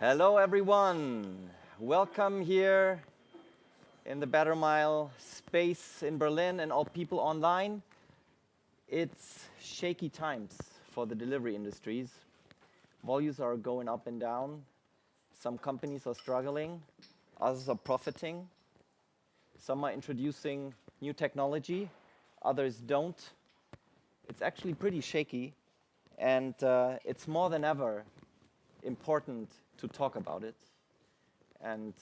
Hello, everyone. Welcome here in the Better Mile space in Berlin and all people online. It's shaky times for the delivery industries. Volumes are going up and down. Some companies are struggling, others are profiting. Some are introducing new technology, others don't. It's actually pretty shaky, and it's more than ever important to talk about it and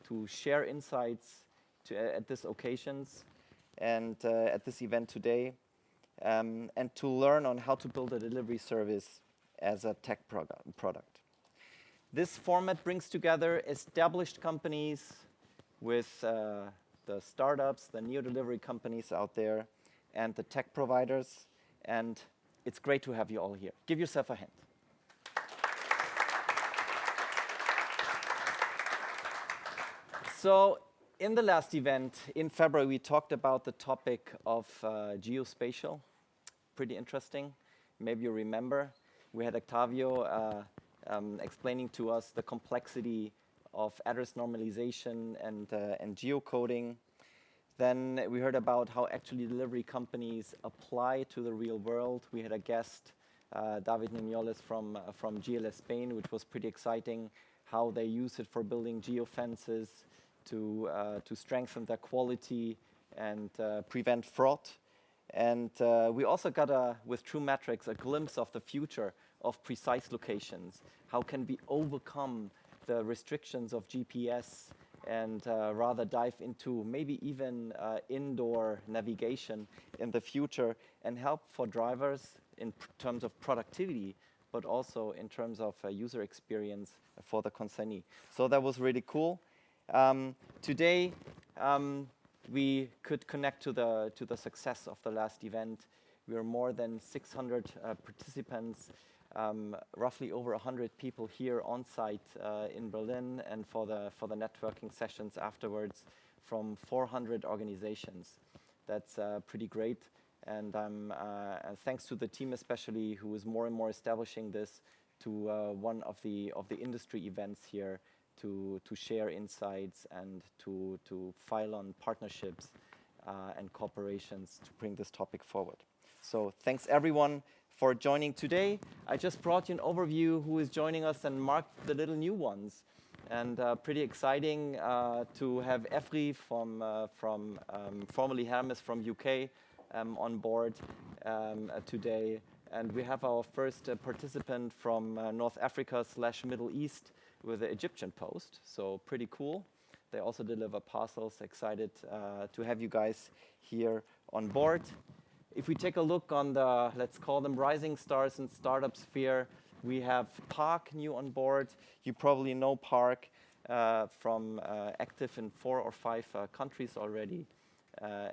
to share insights at these occasions and at this event today, and to learn on how to build a delivery service as a tech product. This format brings together established companies with the startups, the neo-delivery companies out there, and the tech providers, and it's great to have you all here. Give yourself a hand. So in the last event, in February, we talked about the topic of geospatial. Pretty interesting. Maybe you remember. We had Octavio explaining to us the complexity of address normalization and geocoding. Then we heard about how actually delivery companies apply to the real world. We had a guest, David Nunioles from GLS Spain, which was pretty exciting, how they use it for building geofences to strengthen their quality and prevent fraud. And we also got, with True Metrics, a glimpse of the future of precise locations. How can we overcome the restrictions of GPS and rather dive into maybe even indoor navigation in the future and help for drivers in terms of productivity, but also in terms of user experience for the consignee. So that was really cool. Today, we could connect to the success of the last event. We are more than 600 participants, roughly over 100 people here on site in Berlin, and for the networking sessions afterwards from 400 organizations. That's pretty great, and thanks to the team especially, who is more and more establishing this to one of the industry events here, to share insights and to file on partnerships and cooperations to bring this topic forward. So thanks everyone for joining today. I just brought you an overview who is joining us and marked the little new ones. And pretty exciting to have Efri from formerly Hermes from UK on board today. And we have our first participant from North Africa / Middle East with the Egyptian Post, so pretty cool. They also deliver parcels. Excited to have you guys here on board. If we take a look on the, let's call them rising stars in startup sphere, we have Park new on board. You probably know Park from active in 4 or 5 countries already,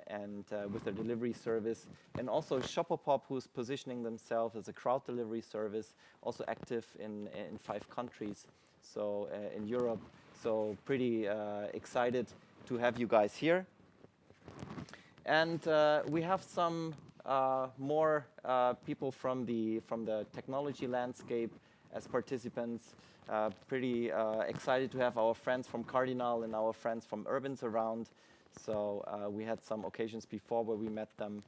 and with their delivery service. And also Shopopop, who's positioning themselves as a crowd delivery service, also active in 5 countries. So in Europe, so pretty excited to have you guys here. And we have some more people from the technology landscape as participants. Pretty excited to have our friends from Cardinal and our friends from Urbans around. So we had some occasions before where we met them.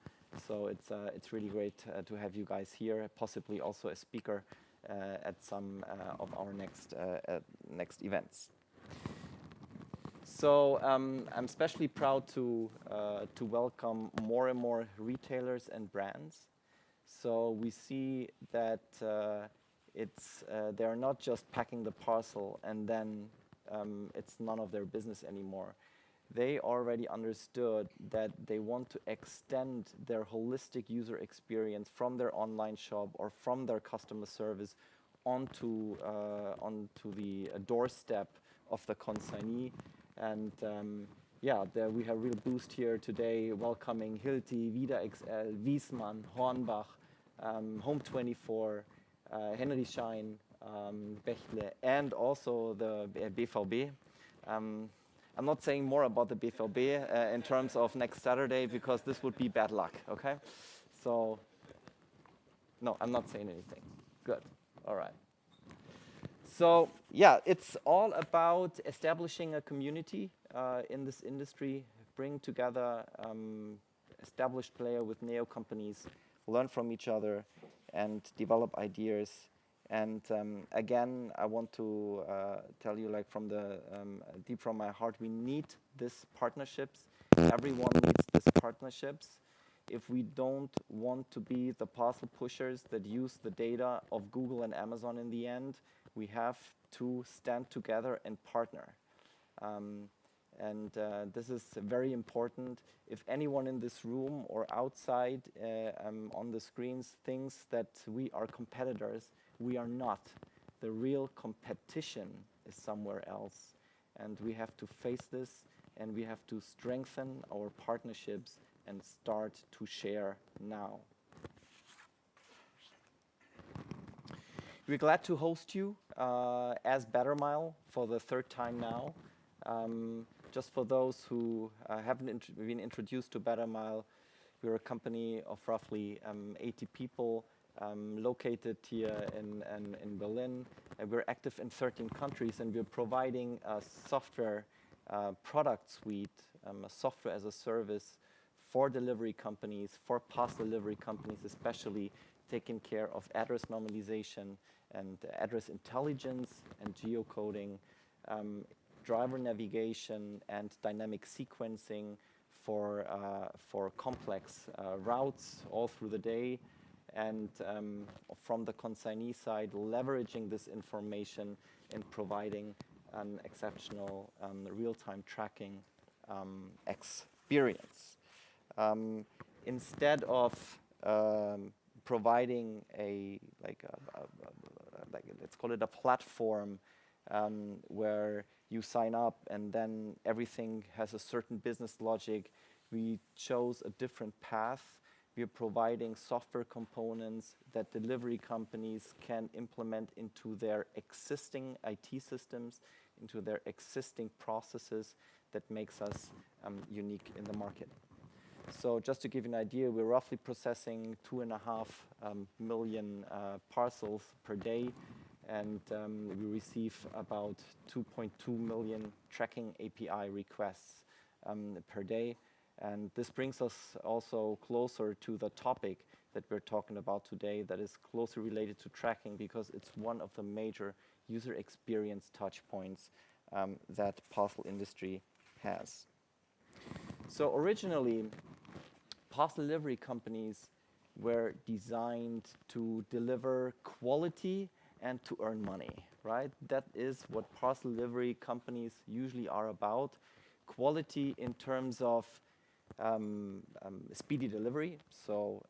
So it's really great to have you guys here, possibly also a speaker at some of our next events. So I'm especially proud to welcome more and more retailers and brands. So we see that they're not just packing the parcel and then it's none of their business anymore. They already understood that they want to extend their holistic user experience from their online shop or from their customer service onto the doorstep of the consignee. And yeah, there we have a real boost here today, welcoming Hilti, Vida XL, Wiesmann, Hornbach, Home24, Henry Schein, Bechtle, and also the BVB. I'm not saying more about the BVB in terms of next Saturday, because this would be bad luck, okay? So, no, I'm not saying anything. Good, all right. So yeah, it's all about establishing a community in this industry, bring together established player with neo companies, learn from each other, and develop ideas. And again, I want to tell you, like from the deep from my heart, we need these partnerships. Everyone needs these partnerships. If we don't want to be the parcel pushers that use the data of Google and Amazon in the end, we have to stand together and partner. This is very important. If anyone in this room or outside on the screens thinks that we are competitors, we are not. The real competition is somewhere else. And we have to face this, and we have to strengthen our partnerships and start to share now. We're glad to host you as BetterMile for the third time now. Just for those who haven't been introduced to BetterMile, we're a company of roughly 80 people located here in Berlin. We're active in 13 countries, and we're providing a software product suite, a software as a service for delivery companies, for parcel delivery companies, especially taking care of address normalization and address intelligence and geocoding, driver navigation and dynamic sequencing for complex routes all through the day, and from the consignee side, leveraging this information and providing an exceptional real-time tracking experience. Instead of providing let's call it a platform where you sign up and then everything has a certain business logic, we chose a different path. We are providing software components that delivery companies can implement into their existing IT systems, into their existing processes that makes us unique in the market. So just to give you an idea, we're roughly processing 2.5 million parcels per day, and we receive about 2.2 million tracking API requests per day. And this brings us also closer to the topic that we're talking about today, that is closely related to tracking, because it's one of the major user experience touch points that parcel industry has. So originally, parcel delivery companies were designed to deliver quality and to earn money, right? That is what parcel delivery companies usually are about. Quality in terms of speedy delivery, so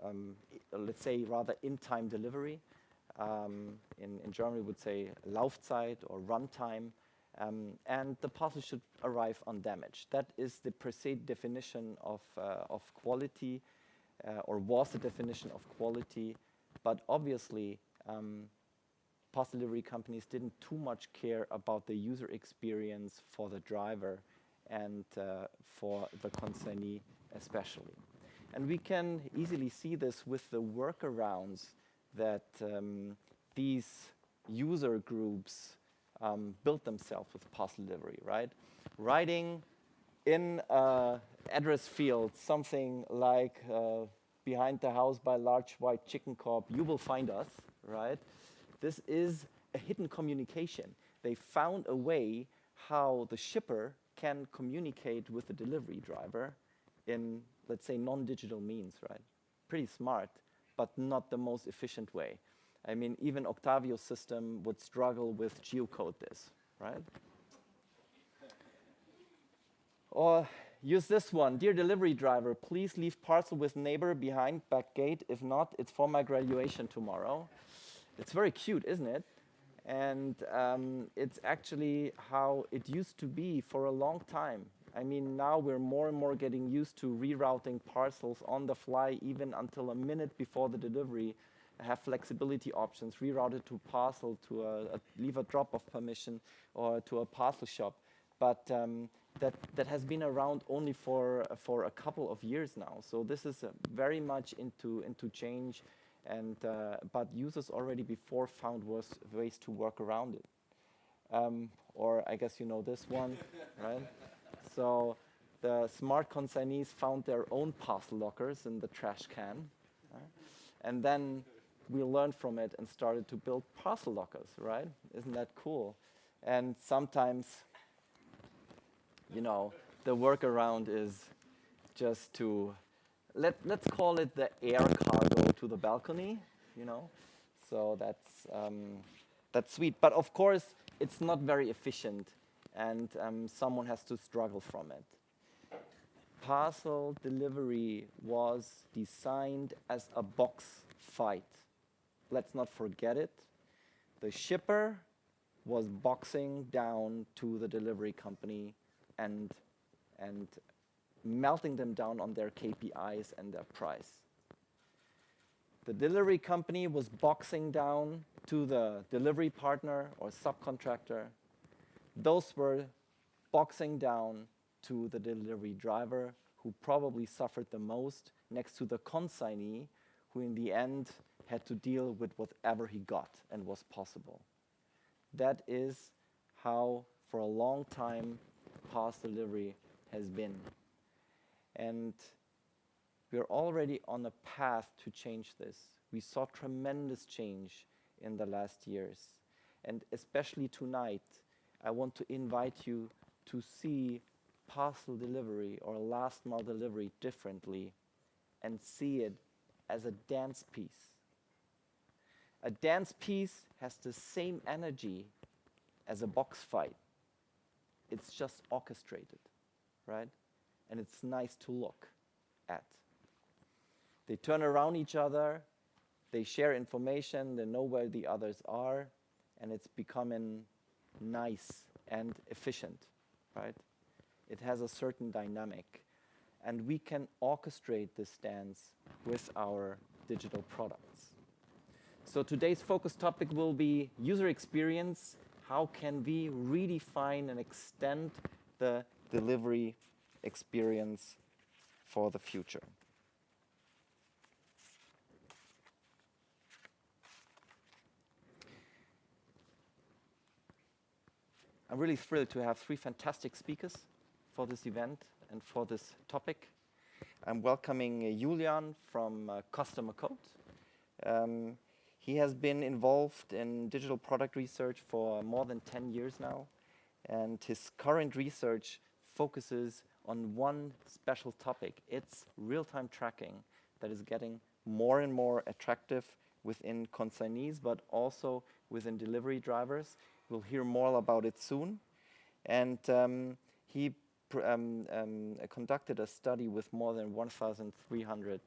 let's say rather in-time delivery. In Germany, we would say Laufzeit or runtime. And the parcel should arrive undamaged. That is the per se definition of quality, or was the definition of quality. But obviously, parcel delivery companies didn't too much care about the user experience for the driver and for the consignee especially. And we can easily see this with the workarounds that these user groups built themselves with parcel delivery, right? Writing in address field something like behind the house by large white chicken coop, you will find us, right? This is a hidden communication. They found a way how the shipper can communicate with the delivery driver in, let's say, non-digital means, right? Pretty smart, but not the most efficient way. I mean, even Octavio's system would struggle with geocode this, right? Or use this one. Dear delivery driver, please leave parcel with neighbor behind back gate. If not, it's for my graduation tomorrow. It's very cute, isn't it? And it's actually how it used to be for a long time. I mean, now we're more and more getting used to rerouting parcels on the fly, even until a minute before the delivery. Have flexibility options, rerouted to parcel, to leave a drop-off permission, or to a parcel shop. But that has been around only for a couple of years now. So this is very much into change, and but users already before found ways to work around it. or I guess you know this one, right? So the smart consignees found their own parcel lockers in the trash can. Right? And then we learned from it and started to build parcel lockers, right? Isn't that cool? And sometimes, the workaround is just to, let's call it the air cargo to the balcony, So that's sweet. But of course, it's not very efficient, and someone has to struggle from it. Parcel delivery was designed as a box fight. Let's not forget it. The shipper was boxing down to the delivery company and melting them down on their KPIs and their price. The delivery company was boxing down to the delivery partner or subcontractor. Those were boxing down to the delivery driver, who probably suffered the most, next to the consignee, who in the end had to deal with whatever he got and was possible. That is how, for a long time, parcel delivery has been. And we're already on a path to change this. We saw tremendous change in the last years. And especially tonight, I want to invite you to see parcel delivery or last mile delivery differently and see it as a dance piece. A dance piece has the same energy as a box fight. It's just orchestrated, right? And it's nice to look at. They turn around each other, they share information, they know where the others are, and it's becoming nice and efficient, right? It has a certain dynamic. And we can orchestrate this dance with our digital products. So today's focus topic will be user experience. How can we redefine and extend the delivery experience for the future? I'm really thrilled to have 3 fantastic speakers for this event and for this topic. I'm welcoming Julian from Customercode. He has been involved in digital product research for more than 10 years now, and his current research focuses on one special topic. It's real-time tracking that is getting more and more attractive within consignees, but also within delivery drivers. We'll hear more about it soon. And he conducted a study with more than 1,300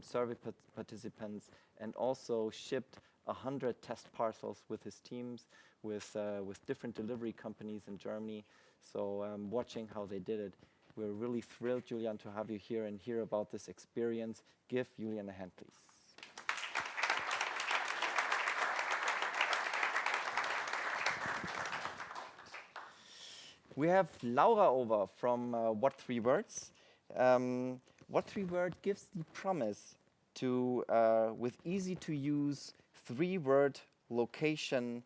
survey participants, and also shipped 100 test parcels with his teams, with different delivery companies in Germany. So watching how they did it, we're really thrilled, Julian, to have you here and hear about this experience. Give Julian a hand, please. We have Laura over from What 3 Words. What 3 Word gives the promise to, with easy-to-use 3-word location,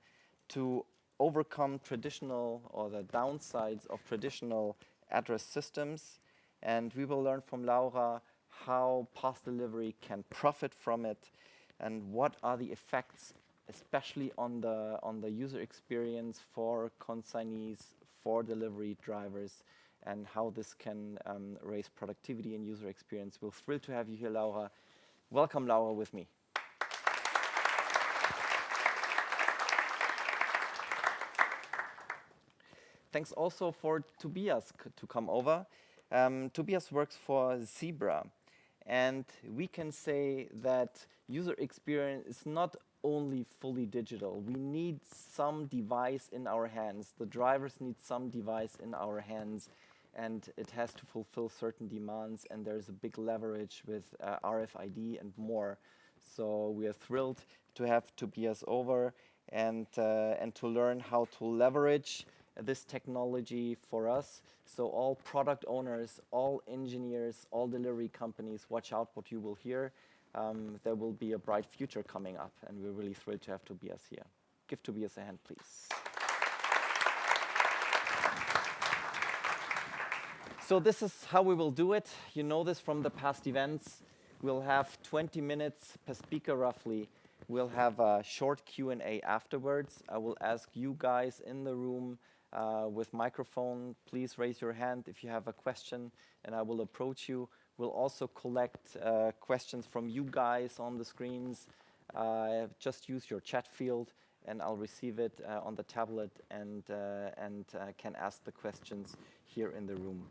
to overcome traditional or the downsides of traditional address systems. And we will learn from Laura how parcel delivery can profit from it, and what are the effects, especially on the user experience for consignees, for delivery drivers, and how this can raise productivity and user experience. We're thrilled to have you here, Laura. Welcome, Laura, with me. Thanks also for Tobias to come over. Tobias works for Zebra, and we can say that user experience is not only fully digital. We need some device in our hands. The drivers need some device in our hands, and it has to fulfill certain demands, and there's a big leverage with RFID and more. So we are thrilled to have Tobias over and to learn how to leverage this technology for us. So all product owners, all engineers, all delivery companies, watch out what you will hear. There will be a bright future coming up, and we're really thrilled to have Tobias here. Give Tobias a hand, please. So this is how we will do it. You know this from the past events. We'll have 20 minutes per speaker roughly. We'll have a short Q&A afterwards. I will ask you guys in the room with microphone, please raise your hand if you have a question, and I will approach you. We'll also collect questions from you guys on the screens. Just use your chat field, and I'll receive it on the tablet and can ask the questions here in the room.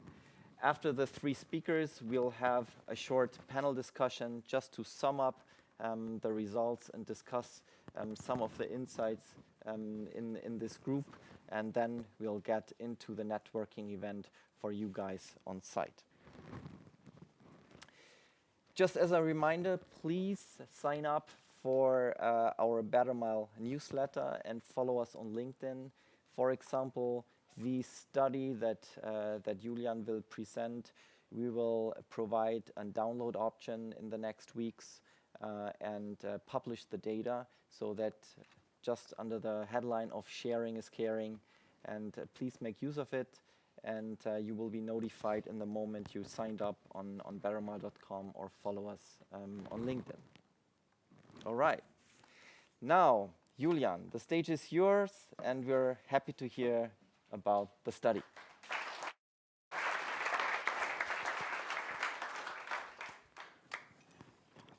After the three speakers, we'll have a short panel discussion just to sum up the results and discuss some of the insights in this group, and then we'll get into the networking event for you guys on site. Just as a reminder, please sign up for our Better Mile newsletter and follow us on LinkedIn. For example, the study that Julian will present, we will provide a download option in the next weeks and publish the data so that just under the headline of sharing is caring, and please make use of it, and you will be notified in the moment you signed up on bettermile.com or follow us on LinkedIn. All right. Now, Julian, the stage is yours, and we're happy to hear about the study.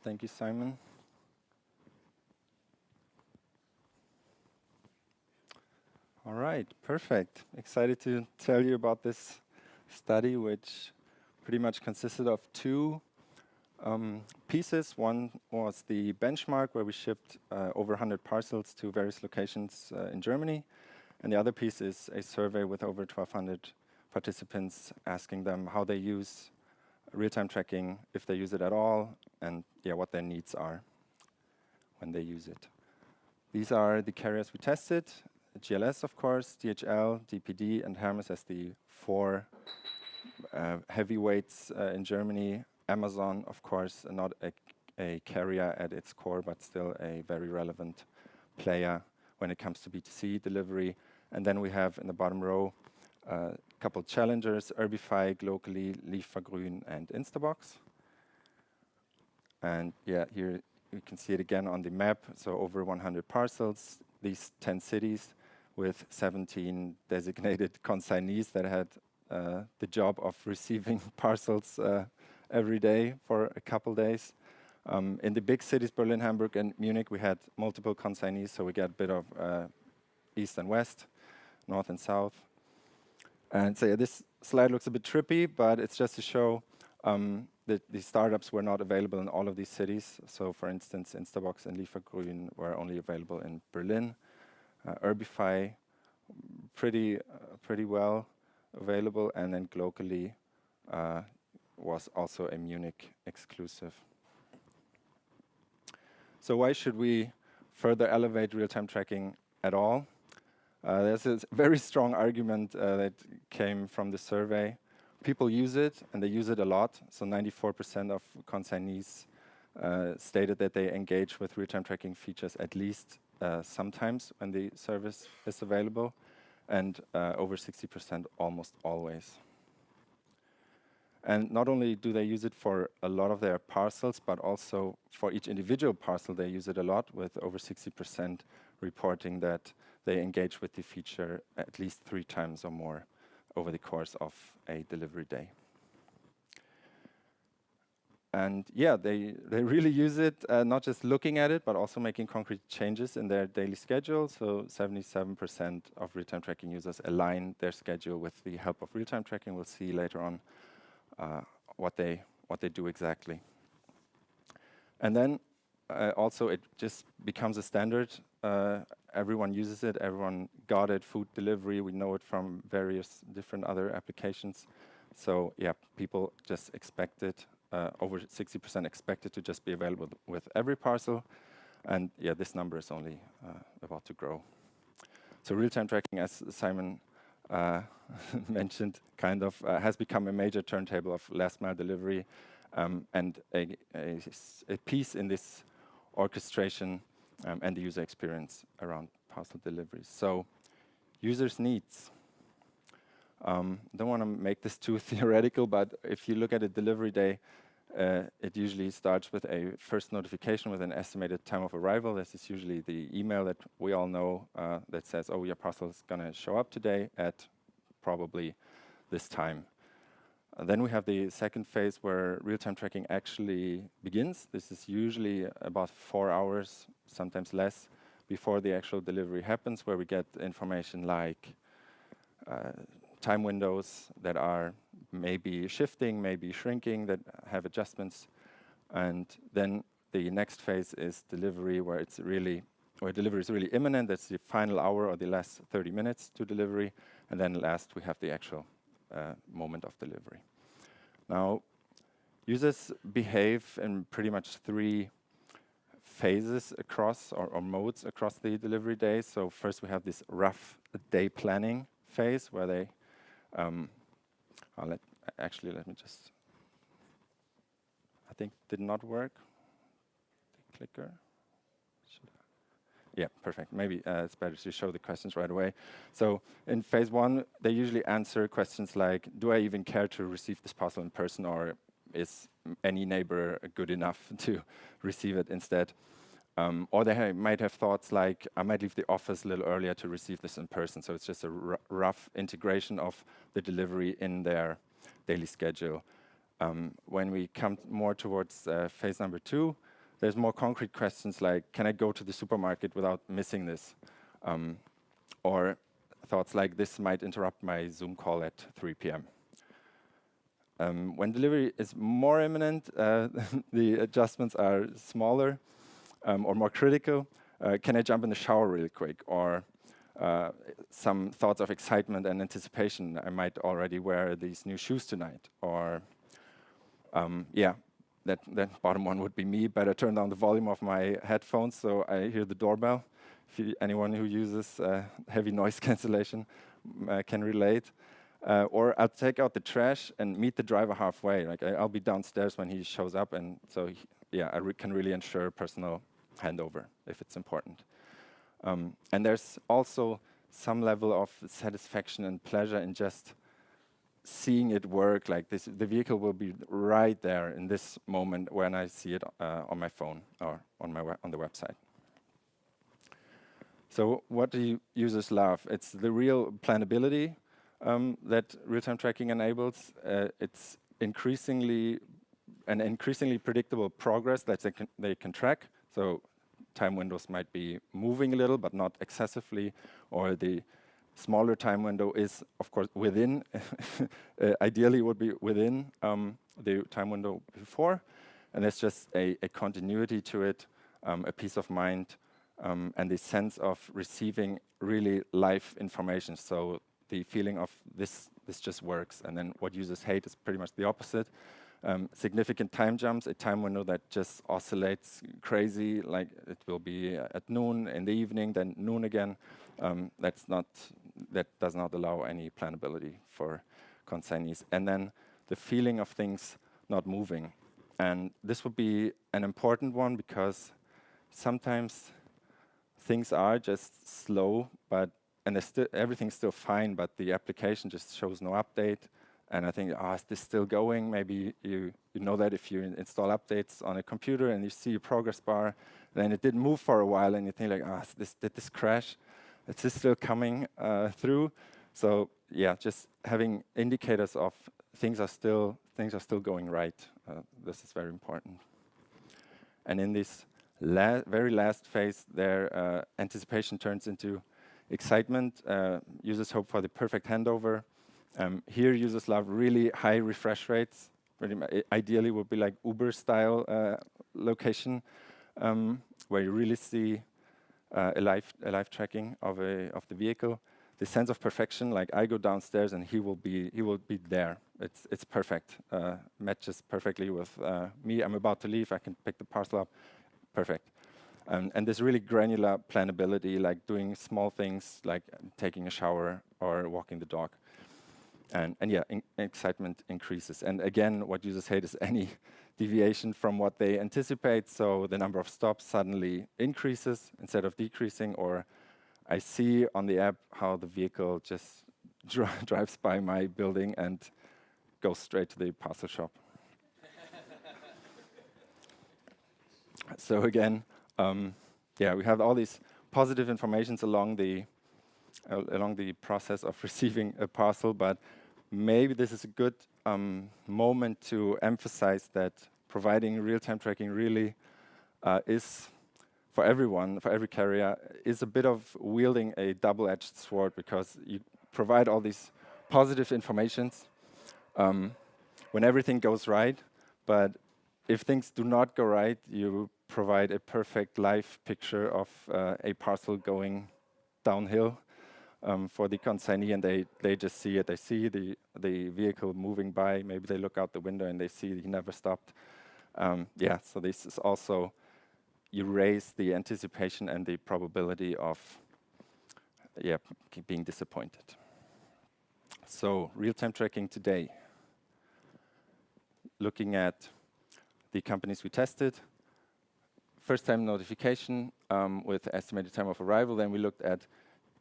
Thank you, Simon. All right, perfect. Excited to tell you about this study, which pretty much consisted of two pieces. One was the benchmark, where we shipped over 100 parcels to various locations in Germany. And the other piece is a survey with over 1,200 participants, asking them how they use real-time tracking, if they use it at all, and what their needs are when they use it. These are the carriers we tested: GLS, of course, DHL, DPD, and Hermes as the four heavyweights in Germany. Amazon, of course, not a carrier at its core, but still a very relevant player when it comes to B2C delivery. And then we have in the bottom row a couple challengers: Erbify, Glocally, Liefergrün, and Instabox. And here you can see it again on the map. So over 100 parcels, these 10 cities with 17 designated consignees that had the job of receiving parcels every day for a couple days. In the big cities, Berlin, Hamburg, and Munich, we had multiple consignees, so we get a bit of east and west, north and south. And so this slide looks a bit trippy, but it's just to show that the startups were not available in all of these cities. So for instance, Instabox and Liefergrün were only available in Berlin. Erbify, pretty well available, and then Glocally was also a Munich exclusive. So why should we further elevate real-time tracking at all? There's a very strong argument that came from the survey. People use it, and they use it a lot. So 94% of consignees stated that they engage with real-time tracking features at least sometimes when the service is available, and over 60% almost always. And not only do they use it for a lot of their parcels, but also for each individual parcel they use it a lot, with over 60% reporting that they engage with the feature at least 3 times or more over the course of a delivery day. And they really use it, not just looking at it, but also making concrete changes in their daily schedule. So 77% of real-time tracking users align their schedule with the help of real-time tracking. We'll see later on what they do exactly. And then also it just becomes a standard. Everyone uses it, everyone got it. Food delivery, we know it from various different other applications. So people just expect it. Over 60% expect it to just be available with every parcel. And this number is only about to grow. So real-time tracking, as Simon mentioned, kind of has become a major turntable of last mile delivery, and a piece in this orchestration and the user experience around parcel deliveries. So users' needs. Don't want to make this too theoretical, but if you look at a delivery day, it usually starts with a first notification with an estimated time of arrival. This is usually the email that we all know that says, oh, your parcel is going to show up today at probably this time. Then we have the second phase where real-time tracking actually begins. This is usually about 4 hours, sometimes less, before the actual delivery happens, where we get information like time windows that are maybe shifting, maybe shrinking, that have adjustments. And then the next phase is delivery, where delivery is really imminent. That's the final hour or the last 30 minutes to delivery. And then last, we have the actual moment of delivery. Now, users behave in pretty much 3 phases across, or modes across the delivery day. So first we have this rough day planning phase where they, let me just, I think did not work, the clicker. Yeah, perfect. Maybe it's better to show the questions right away. So in phase 1, they usually answer questions like, do I even care to receive this parcel in person, or is any neighbor good enough to receive it instead? Or they might have thoughts like, I might leave the office a little earlier to receive this in person. So it's just a rough integration of the delivery in their daily schedule. When we come more towards phase number 2, there's more concrete questions like, can I go to the supermarket without missing this? Or thoughts like, this might interrupt my Zoom call at 3 p.m. When delivery is more imminent, the adjustments are smaller or more critical. Can I jump in the shower really quick? Or some thoughts of excitement and anticipation. I might already wear these new shoes tonight. Or, that bottom one would be me. Better turn down the volume of my headphones so I hear the doorbell. Anyone who uses heavy noise cancellation can relate. Or I'll take out the trash and meet the driver halfway. Like I'll be downstairs when he shows up, and so I can really ensure personal handover if it's important. And there's also some level of satisfaction and pleasure in just seeing it work. Like this, the vehicle will be right there in this moment when I see it on my phone or on the website. So what do users love? It's the real planability that real-time tracking enables. It's increasingly predictable progress that they can track. So time windows might be moving a little, but not excessively, or the smaller time window is, of course, within, ideally would be within the time window before. And there's just a continuity to it, a peace of mind, and the sense of receiving really live information. So the feeling of this just works. And then what users hate is pretty much the opposite. Significant time jumps, a time window that just oscillates crazy, like it will be at noon in the evening, then noon again. That does not allow any planability for consignees. And then the feeling of things not moving. And this would be an important one because sometimes things are just slow, and everything's still fine, but the application just shows no update. And I think, is this still going? Maybe you know that if you install updates on a computer and you see a progress bar, then it didn't move for a while, and you think like, did this crash? Is this still coming through? So yeah, just having indicators of things are still going right. This is very important. And in this very last phase, their anticipation turns into excitement. Users hope for the perfect handover. Here, users love really high refresh rates. Ideally, would be like Uber-style location, where you really see a live tracking of the vehicle. The sense of perfection, like I go downstairs and he will be there. It's perfect. Matches perfectly with me. I'm about to leave. I can pick the parcel up. Perfect. And this really granular planability, like doing small things like taking a shower or walking the dog. And excitement increases. And again, what users hate is any deviation from what they anticipate. So the number of stops suddenly increases instead of decreasing, or I see on the app how the vehicle just drives by my building and goes straight to the parcel shop. So again, yeah, we have all these positive informations along the process of receiving a parcel, but maybe this is a good moment to emphasize that providing real-time tracking really is, for everyone, for every carrier, is a bit of wielding a double-edged sword, because you provide all these positive informations when everything goes right, but if things do not go right, you provide a perfect live picture of a parcel going downhill for the consignee, and they just see it. They see the vehicle moving by. Maybe they look out the window and they see he never stopped. Yeah, so this is also, you raise the anticipation and the probability of being disappointed. So real-time tracking today. Looking at the companies we tested, first-time notification with estimated time of arrival. Then we looked at,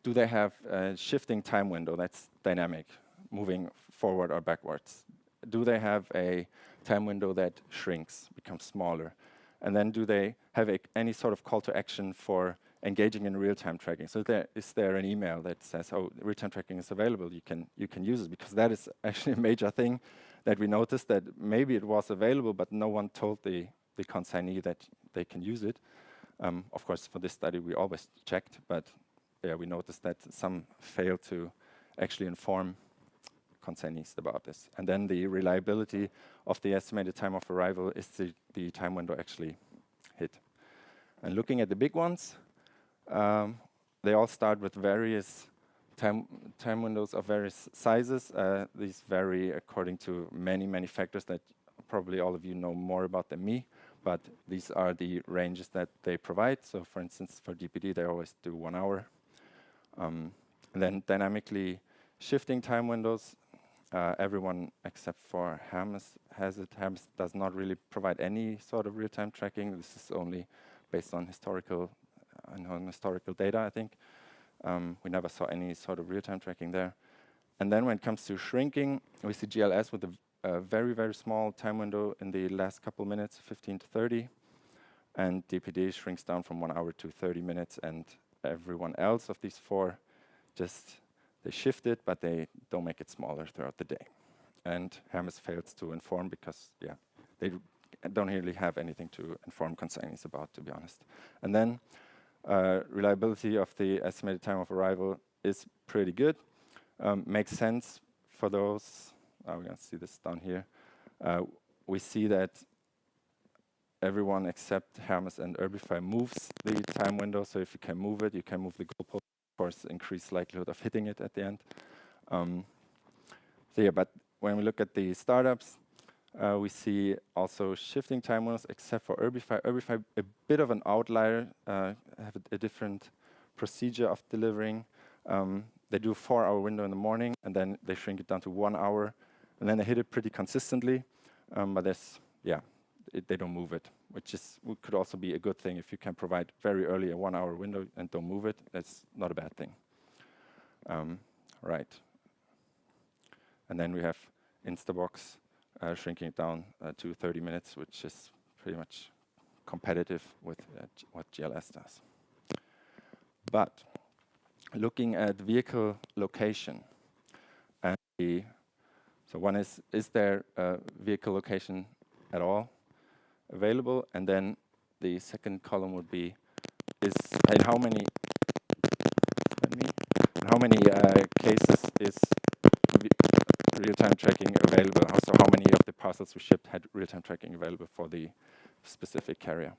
do they have a shifting time window that's dynamic, moving forward or backwards? Do they have a time window that shrinks, becomes smaller? And then do they have any sort of call to action for engaging in real-time tracking? So is there an email that says, oh, real-time tracking is available, you can use it? Because that is actually a major thing that we noticed, that maybe it was available, but no one told the consignee that they can use it. Of course, for this study, we always checked, but yeah, we noticed that some failed to actually inform consignees about this. And then the reliability of the estimated time of arrival is the time window actually hit. And looking at the big ones, they all start with various time windows of various sizes. These vary according to many factors that probably all of you know more about than me, but these are the ranges that they provide. So for instance, for DPD, they always do 1 hour. And then dynamically shifting time windows, everyone except for Hermes has it. Hermes does not really provide any sort of real-time tracking. This is only based on historical data, I think. We never saw any sort of real-time tracking there. And then when it comes to shrinking, we see GLS with a very small time window in the last couple minutes, 15 to 30. And DPD shrinks down from 1 hour to 30 minutes. And everyone else of these four, they shift it, but they don't make it smaller throughout the day. And Hermes fails to inform because, they don't really have anything to inform consignees about, to be honest. And then reliability of the estimated time of arrival is pretty good. Makes sense for those. We're going to see this down here. We see that everyone except Hermes and Erbify moves the time window. So if you can move it, you can move the goalpost. Of course, increased likelihood of hitting it at the end. But when we look at the startups, we see also shifting time windows, except for Erbify. Erbify, a bit of an outlier, have a different procedure of delivering. They do a 4-hour window in the morning, and then they shrink it down to 1 hour, and then they hit it pretty consistently. But they don't move it, which could also be a good thing. If you can provide very early a 1-hour window and don't move it, that's not a bad thing. Right. And then we have Instabox shrinking it down to 30 minutes, which is pretty much competitive with what GLS does. But looking at vehicle location, so one is there a vehicle location at all available? And then the second column would be, in how many cases is real-time tracking available? So how many of the parcels we shipped had real-time tracking available for the specific carrier?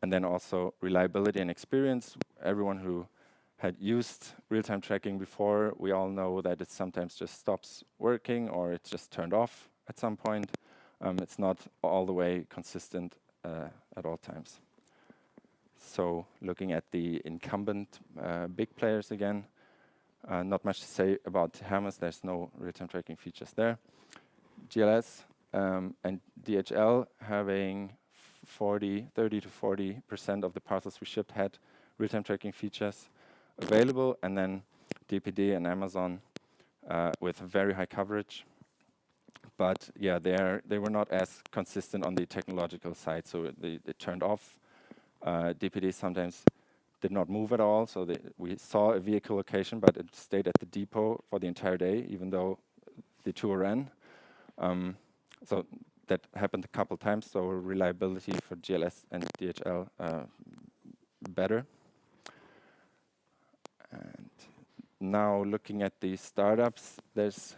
And then also reliability and experience. Everyone who had used real-time tracking before, we all know that it sometimes just stops working or it's just turned off at some point. It's not all the way consistent at all times. So looking at the incumbent big players again, not much to say about Hermes. There's no real-time tracking features there. GLS and DHL having 30 to 40% of the parcels we shipped had real-time tracking features available, and then DPD and Amazon with very high coverage. But yeah, they were not as consistent on the technological side, so they turned off. DPD sometimes did not move at all, so we saw a vehicle location, but it stayed at the depot for the entire day, even though the tour ran. So that happened a couple times, so reliability for GLS and DHL better. And now looking at the startups, there's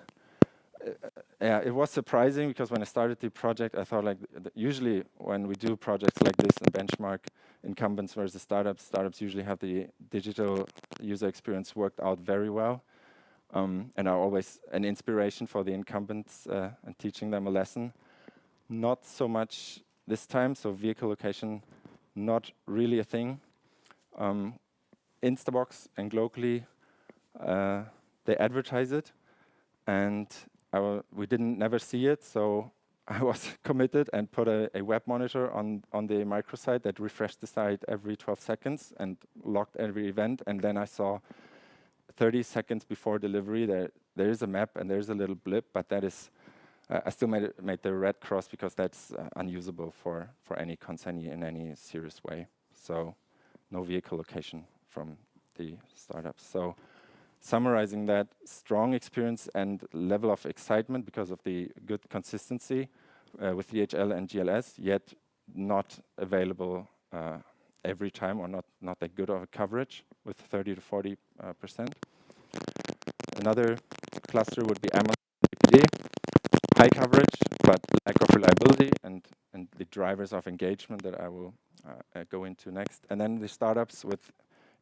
yeah, it was surprising because when I started the project, I thought like usually when we do projects like this and benchmark incumbents versus startups, startups usually have the digital user experience worked out very well, and are always an inspiration for the incumbents and teaching them a lesson. Not so much this time, so vehicle location, not really a thing. Instabox and Glocally, they advertise it, and we didn't never see it, so I was committed and put a web monitor on the microsite that refreshed the site every 12 seconds and logged every event. And then I saw 30 seconds before delivery there is a map and there's a little blip, but that is I still made the red cross because that's unusable for any consignee in any serious way. So no vehicle location from the startups. So summarizing that, strong experience and level of excitement because of the good consistency with DHL and GLS, yet not available every time, or not that good of a coverage with 30 to 40%. Another cluster would be Amazon DPD, high coverage, but lack of reliability and the drivers of engagement that I will go into next. And then the startups with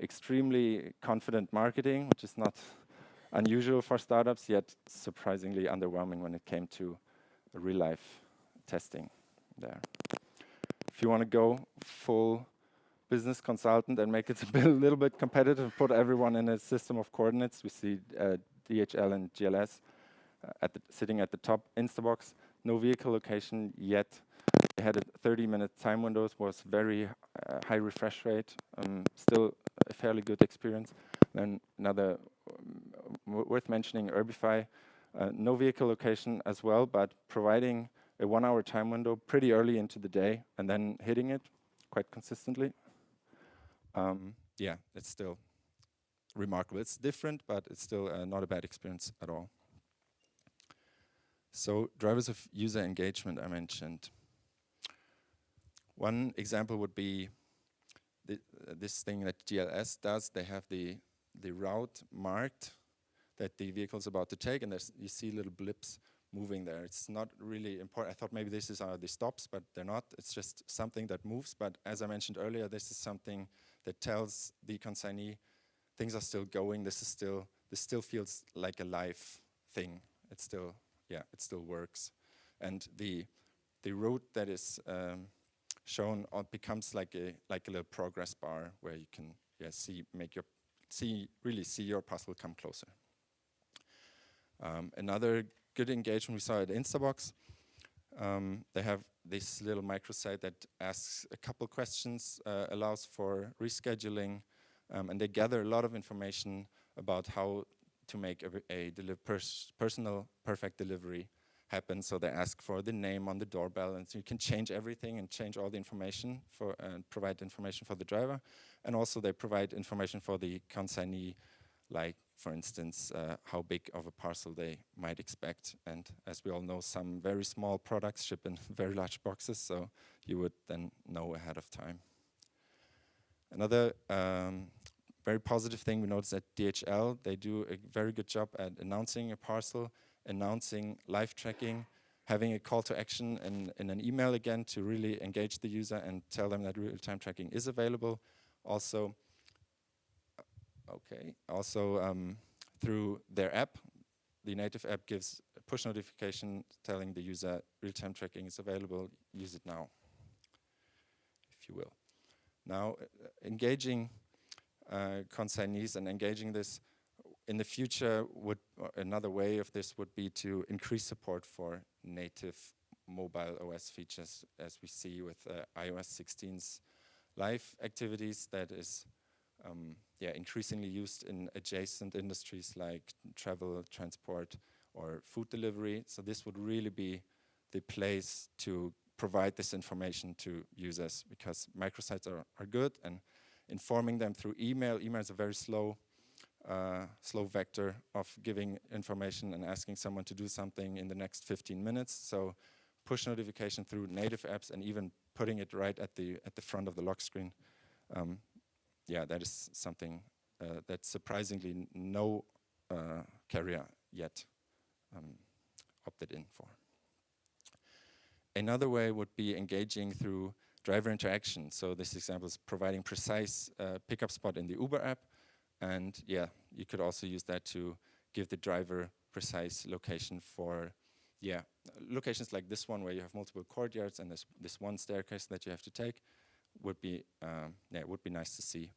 extremely confident marketing, which is not unusual for startups, yet surprisingly underwhelming when it came to real-life testing there. If you want to go full business consultant and make it a little bit competitive, put everyone in a system of coordinates, we see DHL and GLS sitting at the top. Instabox, no vehicle location yet. They had a 30-minute time windows, was very high refresh rate, still a fairly good experience. Then another worth mentioning, Erbify, no vehicle location as well, but providing a 1 hour time window pretty early into the day and then hitting it quite consistently. Yeah, it's still remarkable. It's different, but it's still not a bad experience at all. So drivers of user engagement I mentioned. One example would be this thing that GLS does. They have the route marked that the vehicle is about to take, and you see little blips moving there. It's not really important. I thought maybe this is the stops, but they're not. It's just something that moves. But as I mentioned earlier, this is something that tells the consignee things are still going. This still feels like a live thing. It's still, yeah, it still works. And the route that is shown becomes like a little progress bar where you can really see your parcel come closer. Another good engagement we saw at Instabox. They have this little microsite that asks a couple questions, allows for rescheduling, and they gather a lot of information about how to make a personal, perfect delivery happen. So they ask for the name on the doorbell, and so you can change everything and change all the information and provide information for the driver. And also they provide information for the consignee, like, for instance, how big of a parcel they might expect. And as we all know, some very small products ship in very large boxes, so you would then know ahead of time. Another very positive thing we noticed at DHL, they do a very good job at announcing a parcel, announcing live tracking, having a call to action in an email again to really engage the user and tell them that real-time tracking is available. Also, through their app, the native app gives a push notification telling the user real-time tracking is available, use it now, if you will. Now, engaging consignees and engaging this in the future another way of this would be to increase support for native mobile OS features, as we see with iOS 16's live activities. That is increasingly used in adjacent industries like travel, transport, or food delivery. So this would really be the place to provide this information to users, because microsites are good, and informing them through email. Email is a very slow vector of giving information and asking someone to do something in the next 15 minutes. So push notification through native apps, and even putting it right at the front of the lock screen. That is something that surprisingly no carrier yet opted in for. Another way would be engaging through driver interaction. So this example is providing precise pickup spot in the Uber app. And you could also use that to give the driver precise location for locations like this one, where you have multiple courtyards and this one staircase that you have to take. Would be it would be nice to see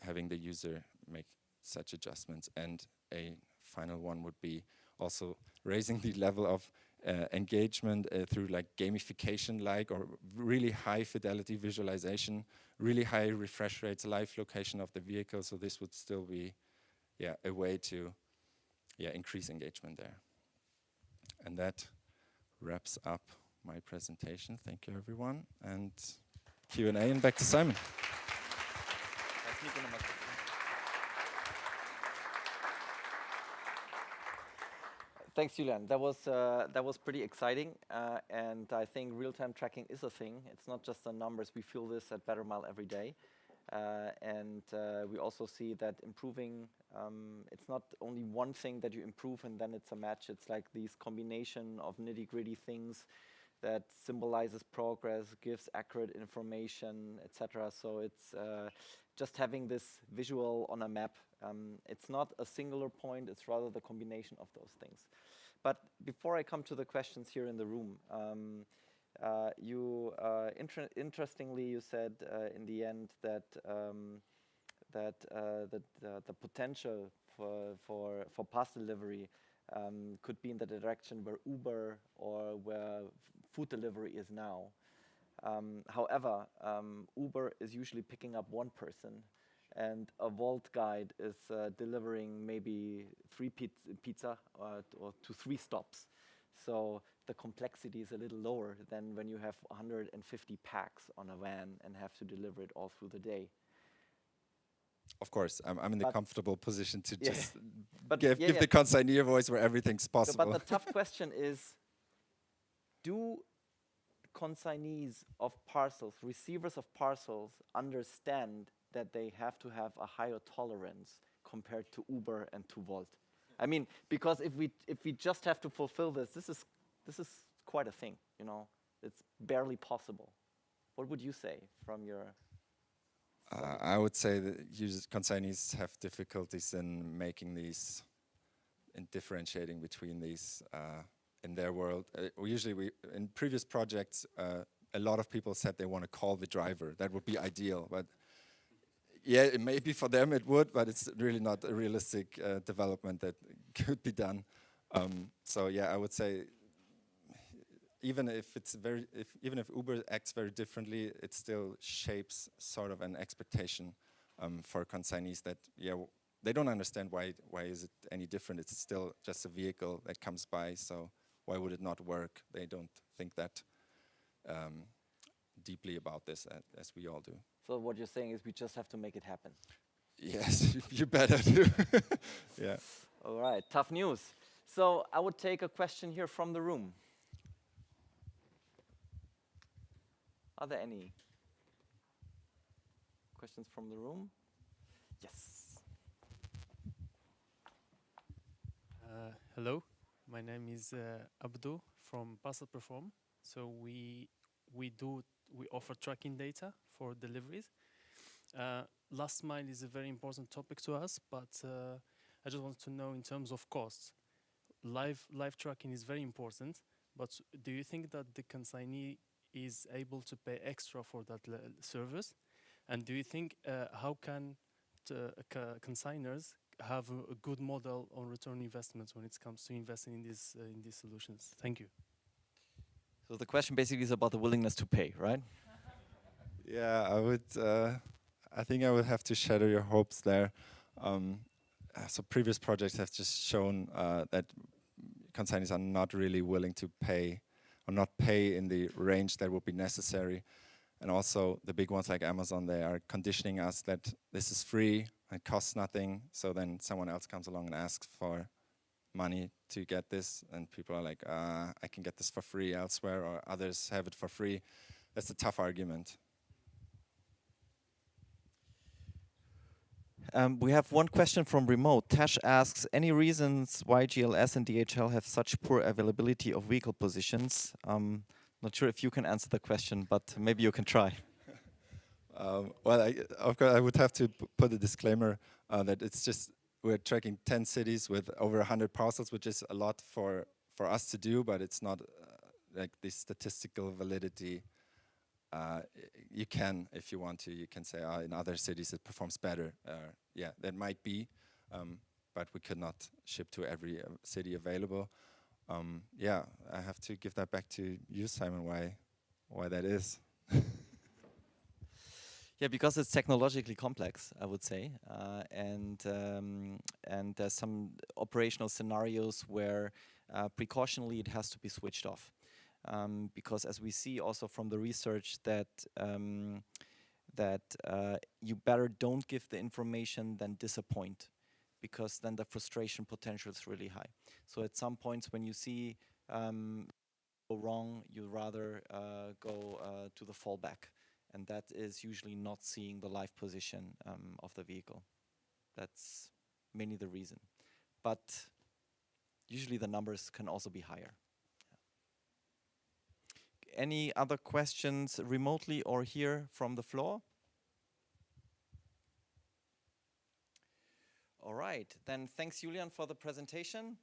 having the user make such adjustments. And a final one would be also raising the level of engagement through like gamification, or really high fidelity visualization, really high refresh rates, live location of the vehicle. So this would still be a way to increase engagement there. And that wraps up my presentation. Thank you, everyone. And Q&A, and back to Simon. Thanks, Julian. That was pretty exciting, and I think real-time tracking is a thing. It's not just the numbers. We feel this at Better Mile every day, and we also see that improving. It's not only one thing that you improve and then it's a match. It's like these combination of nitty-gritty things that symbolizes progress, gives accurate information, etc. So it's just having this visual on a map. It's not a singular point, it's rather the combination of those things. But before I come to the questions here in the room, interestingly, you said in the end that the potential for parcel delivery could be in the direction where Uber or where food delivery is now. However, Uber is usually picking up one person, and a Volt guide is delivering maybe 3 pizza or to 3 stops. So the complexity is a little lower than when you have 150 packs on a van and have to deliver it all through the day. Of course, I'm in the comfortable position to just give the consignee a voice where everything's possible. But the tough question is, do consignees of parcels, receivers of parcels, understand that they have to have a higher tolerance compared to Uber and to Volt? I mean, because if we just have to fulfill this is quite a thing, you know. It's barely possible. What would you say from your? I would say that consignees have difficulties in making these, in differentiating between these in their world. Usually, in previous projects, a lot of people said they want to call the driver. That would be ideal, but it may be for them it would, but it's really not a realistic development that could be done. So I would say, even if Uber acts very differently, it still shapes sort of an expectation for consignees that they don't understand why is it any different. It's still just a vehicle that comes by, so why would it not work? They don't think that deeply about this as we all do. So what you're saying is we just have to make it happen. Yes, you better do. Yeah. All right, tough news. So I would take a question here from the room. Are there any questions from the room? Yes. Hello, my name is Abdu from Parcel Perform. So we offer tracking data for deliveries. Last mile is a very important topic to us, but I just want to know in terms of costs. Live tracking is very important, but do you think that the consignee is able to pay extra for that service? And do you think how can consigners have a good model on return investments when it comes to investing in these solutions? Thank you. So the question basically is about the willingness to pay, right? Yeah, I think I would have to shatter your hopes there. So previous projects have just shown that consignees are not really willing to pay or not pay in the range that would be necessary. And also the big ones like Amazon, they are conditioning us that this is free and costs nothing. So then someone else comes along and asks for money to get this, and people are like, I can get this for free elsewhere, or others have it for free. That's a tough argument. We have one question from remote. Tash asks, any reasons why GLS and DHL have such poor availability of vehicle positions? Not sure if you can answer the question, but maybe you can try. Well, of course, I would have to put a disclaimer that it's just, we're tracking 10 cities with over 100 parcels, which is a lot for us to do, but it's not like the statistical validity. You can, if you want to, you can say, in other cities it performs better. Yeah, that might be, but we could not ship to every city available. Yeah, I have to give that back to you, Simon, why that is. Yeah, because it's technologically complex, I would say, and there's some operational scenarios where precautionally it has to be switched off, because as we see also from the research that you better don't give the information than disappoint, because then the frustration potential is really high. So at some points when you see go wrong, you rather go to the fallback. And that is usually not seeing the live position of the vehicle. That's mainly the reason. But usually the numbers can also be higher. Any other questions remotely or here from the floor? All right, then thanks Julian for the presentation.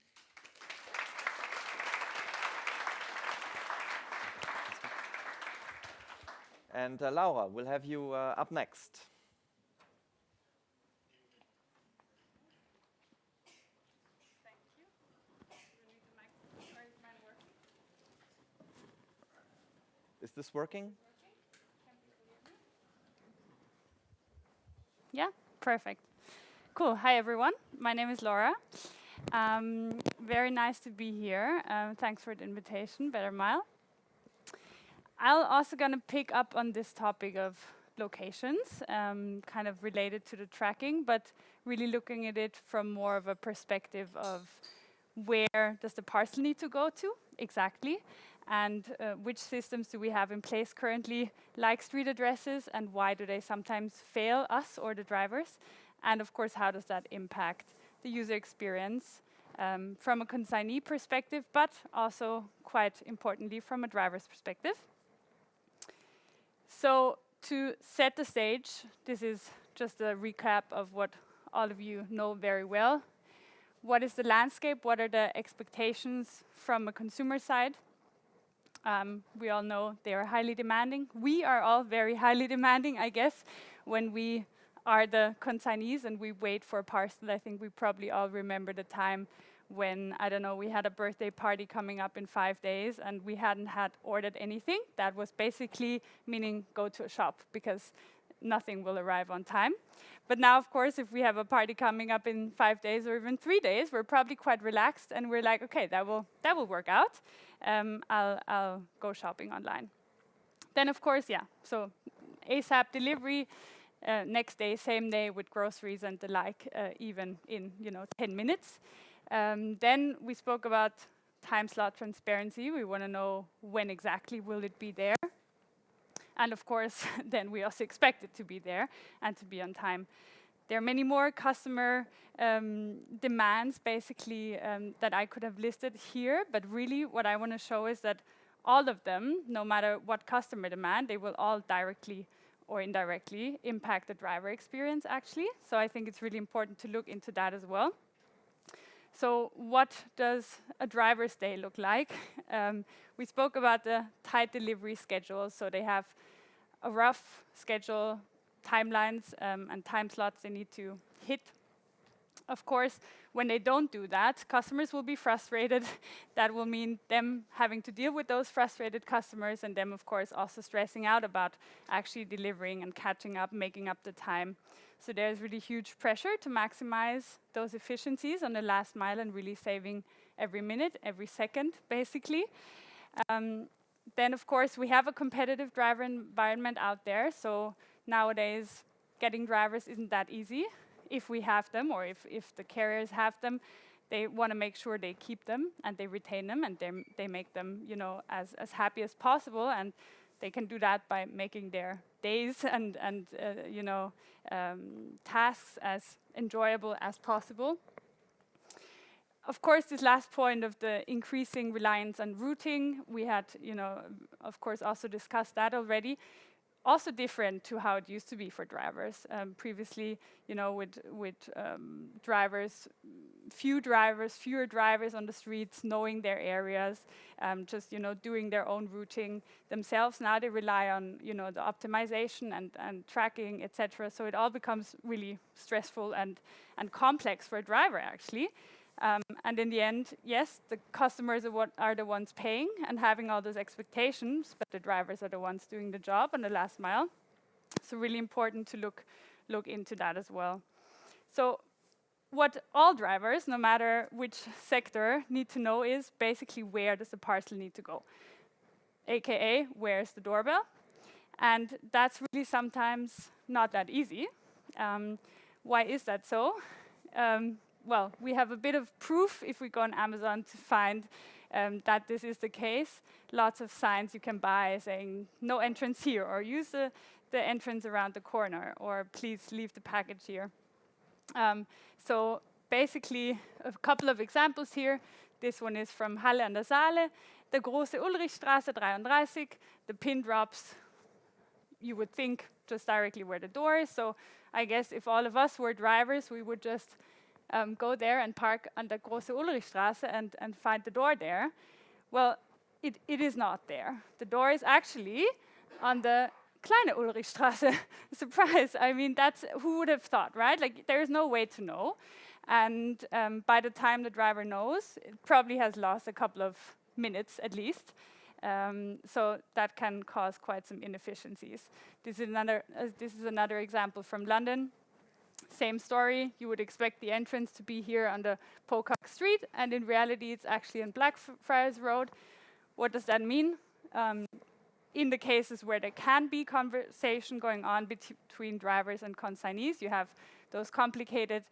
And Laura, we'll have you up next. Thank you. You need the microphone, or is mine working? Is this working? Yeah, perfect. Cool. Hi, everyone. My name is Laura. Very nice to be here. Thanks for the invitation, Better Mile. I'm also going to pick up on this topic of locations, kind of related to the tracking, but really looking at it from more of a perspective of where does the parcel need to go to exactly, and which systems do we have in place currently, like street addresses, and why do they sometimes fail us or the drivers, and of course, how does that impact the user experience from a consignee perspective, but also quite importantly from a driver's perspective. So to set the stage, this is just a recap of what all of you know very well. What is the landscape? What are the expectations from a consumer side? We all know they are highly demanding. We are all very highly demanding, I guess, when we are the consignees and we wait for a parcel. I think we probably all remember the time when, I don't know, we had a birthday party coming up in 5 days and we hadn't had ordered anything. That was basically meaning go to a shop because nothing will arrive on time. But now, of course, if we have a party coming up in 5 days or even 3 days, we're probably quite relaxed and we're like, okay, that will work out. I'll go shopping online. Then, of course, yeah, so ASAP delivery, next day, same day with groceries and the like, even in 10 minutes. Then we spoke about time slot transparency. We want to know when exactly will it be there. And of course, then we also expect it to be there and to be on time. There are many more customer demands, basically, that I could have listed here. But really, what I want to show is that all of them, no matter what customer demand, they will all directly or indirectly impact the driver experience, actually. So I think it's really important to look into that as well. So what does a driver's day look like? We spoke about the tight delivery schedule. So they have a rough schedule, timelines, and time slots they need to hit. Of course, when they don't do that, customers will be frustrated. That will mean them having to deal with those frustrated customers, and them, of course, also stressing out about actually delivering and catching up, making up the time. So there's really huge pressure to maximize those efficiencies on the last mile and really saving every minute, every second, basically. Then, of course, we have a competitive driver environment out there. So nowadays, getting drivers isn't that easy. If we have them, or if the carriers have them, they want to make sure they keep them and they retain them, and they make them, you know, as happy as possible. And they can do that by making their days and you know, tasks as enjoyable as possible. Of course, this last point of the increasing reliance on routing, we had, you know, of course, also discussed that already. Also different to how it used to be for drivers. Previously, you know, with drivers, fewer drivers on the streets, knowing their areas, just, you know, doing their own routing themselves. Now they rely on, you know, the optimization and tracking, etc. So it all becomes really stressful and complex for a driver, actually. And in the end, yes, the customers are the ones paying and having all those expectations, but the drivers are the ones doing the job on the last mile. So really important to look into that as well. So what all drivers, no matter which sector, need to know is basically where does the parcel need to go, aka where's the doorbell? And that's really sometimes not that easy. Why is that so? Well, we have a bit of proof if we go on Amazon to find that this is the case. Lots of signs you can buy saying no entrance here, or use the entrance around the corner, or please leave the package here. So basically, a couple of examples here. This one is from Halle an der Saale, the Große Ulrichstraße 33. The pin drops, you would think, just directly where the door is. So I guess if all of us were drivers, we would just go there and park on the Große Ulrichstraße and find the door there. Well, it is not there. The door is actually on the Kleine Ulrichstraße. Surprise! I mean, who would have thought, right? Like, there is no way to know. And by the time the driver knows, it probably has lost a couple of minutes at least. So that can cause quite some inefficiencies. This is another example from London. Same story, you would expect the entrance to be here on the Pocock Street, and in reality it's actually on Blackfriars Road. What does that mean? In the cases where there can be conversation going on between drivers and consignees, you have those complicated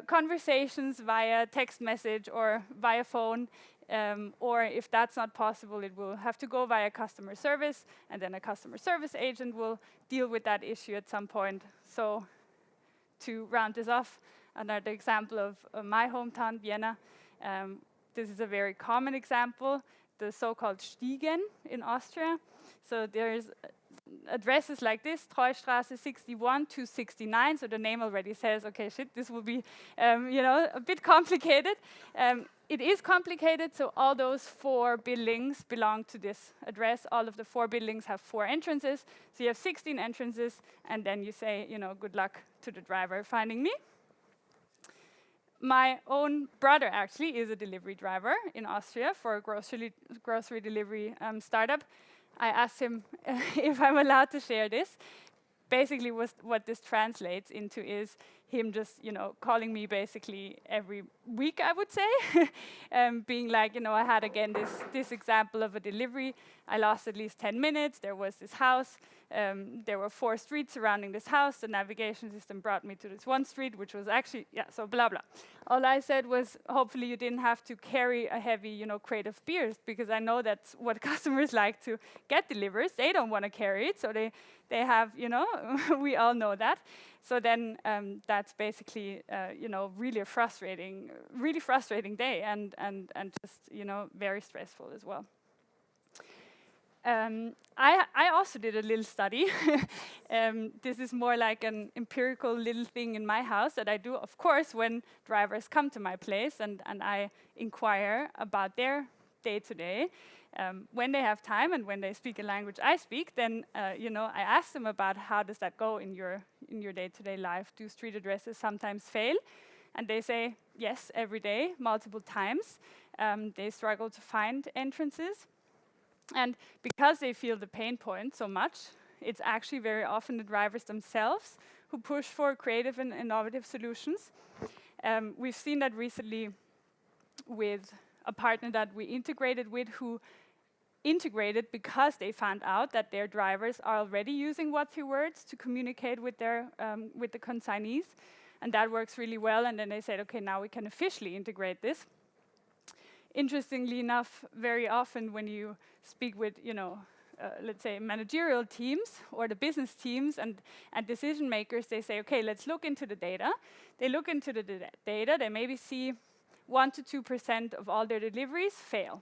conversations via text message or via phone, or if that's not possible, it will have to go via customer service, and then a customer service agent will deal with that issue at some point. So, to round this off, another example of my hometown, Vienna. This is a very common example, the so-called Stiegen in Austria. So there's addresses like this, Treustraße 61 to 69. So the name already says, okay, shit, this will be, you know, a bit complicated. It is complicated, so all those 4 buildings belong to this address. All of the 4 buildings have 4 entrances. So you have 16 entrances, and then you say, you know, good luck to the driver finding me. My own brother actually is a delivery driver in Austria for a grocery delivery startup. I asked him if I'm allowed to share this. Basically, what this translates into is him just, you know, calling me basically every week, I would say, being like, you know, I had again this example of a delivery. I lost at least 10 minutes. There was this house. There were 4 streets surrounding this house. The navigation system brought me to this one street, which was actually, yeah, so blah, blah. All I said was, hopefully you didn't have to carry a heavy, you know, crate of beers, because I know that's what customers like to get delivered. They don't want to carry it, so they have, you know, we all know that. So then that's basically, you know, really frustrating day, and just, you know, very stressful as well. I also did a little study. This is more like an empirical little thing in my house that I do, of course, when drivers come to my place and I inquire about their day-to-day. When they have time and when they speak a language I speak, then you know, I ask them about how does that go in your day-to-day life. Do street addresses sometimes fail? And they say, yes, every day, multiple times. They struggle to find entrances. And because they feel the pain point so much, it's actually very often the drivers themselves who push for creative and innovative solutions. We've seen that recently with a partner that we integrated with, who integrated because they found out that their drivers are already using WhatsApp words to communicate with their with the consignees, and that works really well. And then they said, okay, now we can officially integrate this. Interestingly enough, very often when you speak with, let's say managerial teams or the business teams and decision makers, they say, okay, let's look into the data. They look into the data, they maybe see 1 to 2% of all their deliveries fail.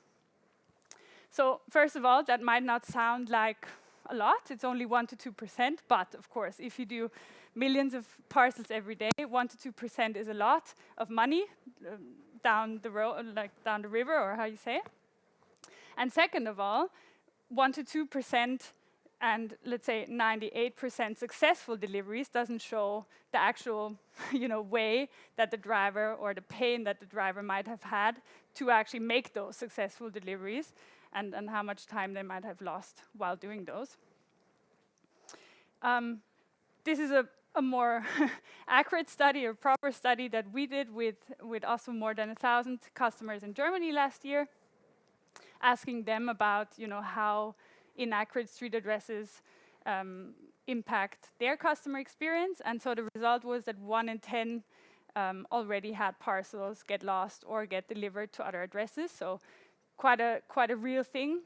So first of all, that might not sound like a lot, it's only 1 to 2%, but of course, if you do millions of parcels every day, 1 to 2% is a lot of money down the road, like down the river, or how you say it. And second of all, 1 to 2% and let's say 98% successful deliveries doesn't show the actual way that the driver, or the pain that the driver might have had to actually make those successful deliveries, and how much time they might have lost while doing those. This is a more accurate study, a proper study that we did with also more than 1,000 customers in Germany last year, asking them about how inaccurate street addresses impact their customer experience. And so the result was that 1 in 10 already had parcels get lost or get delivered to other addresses. So quite a real thing.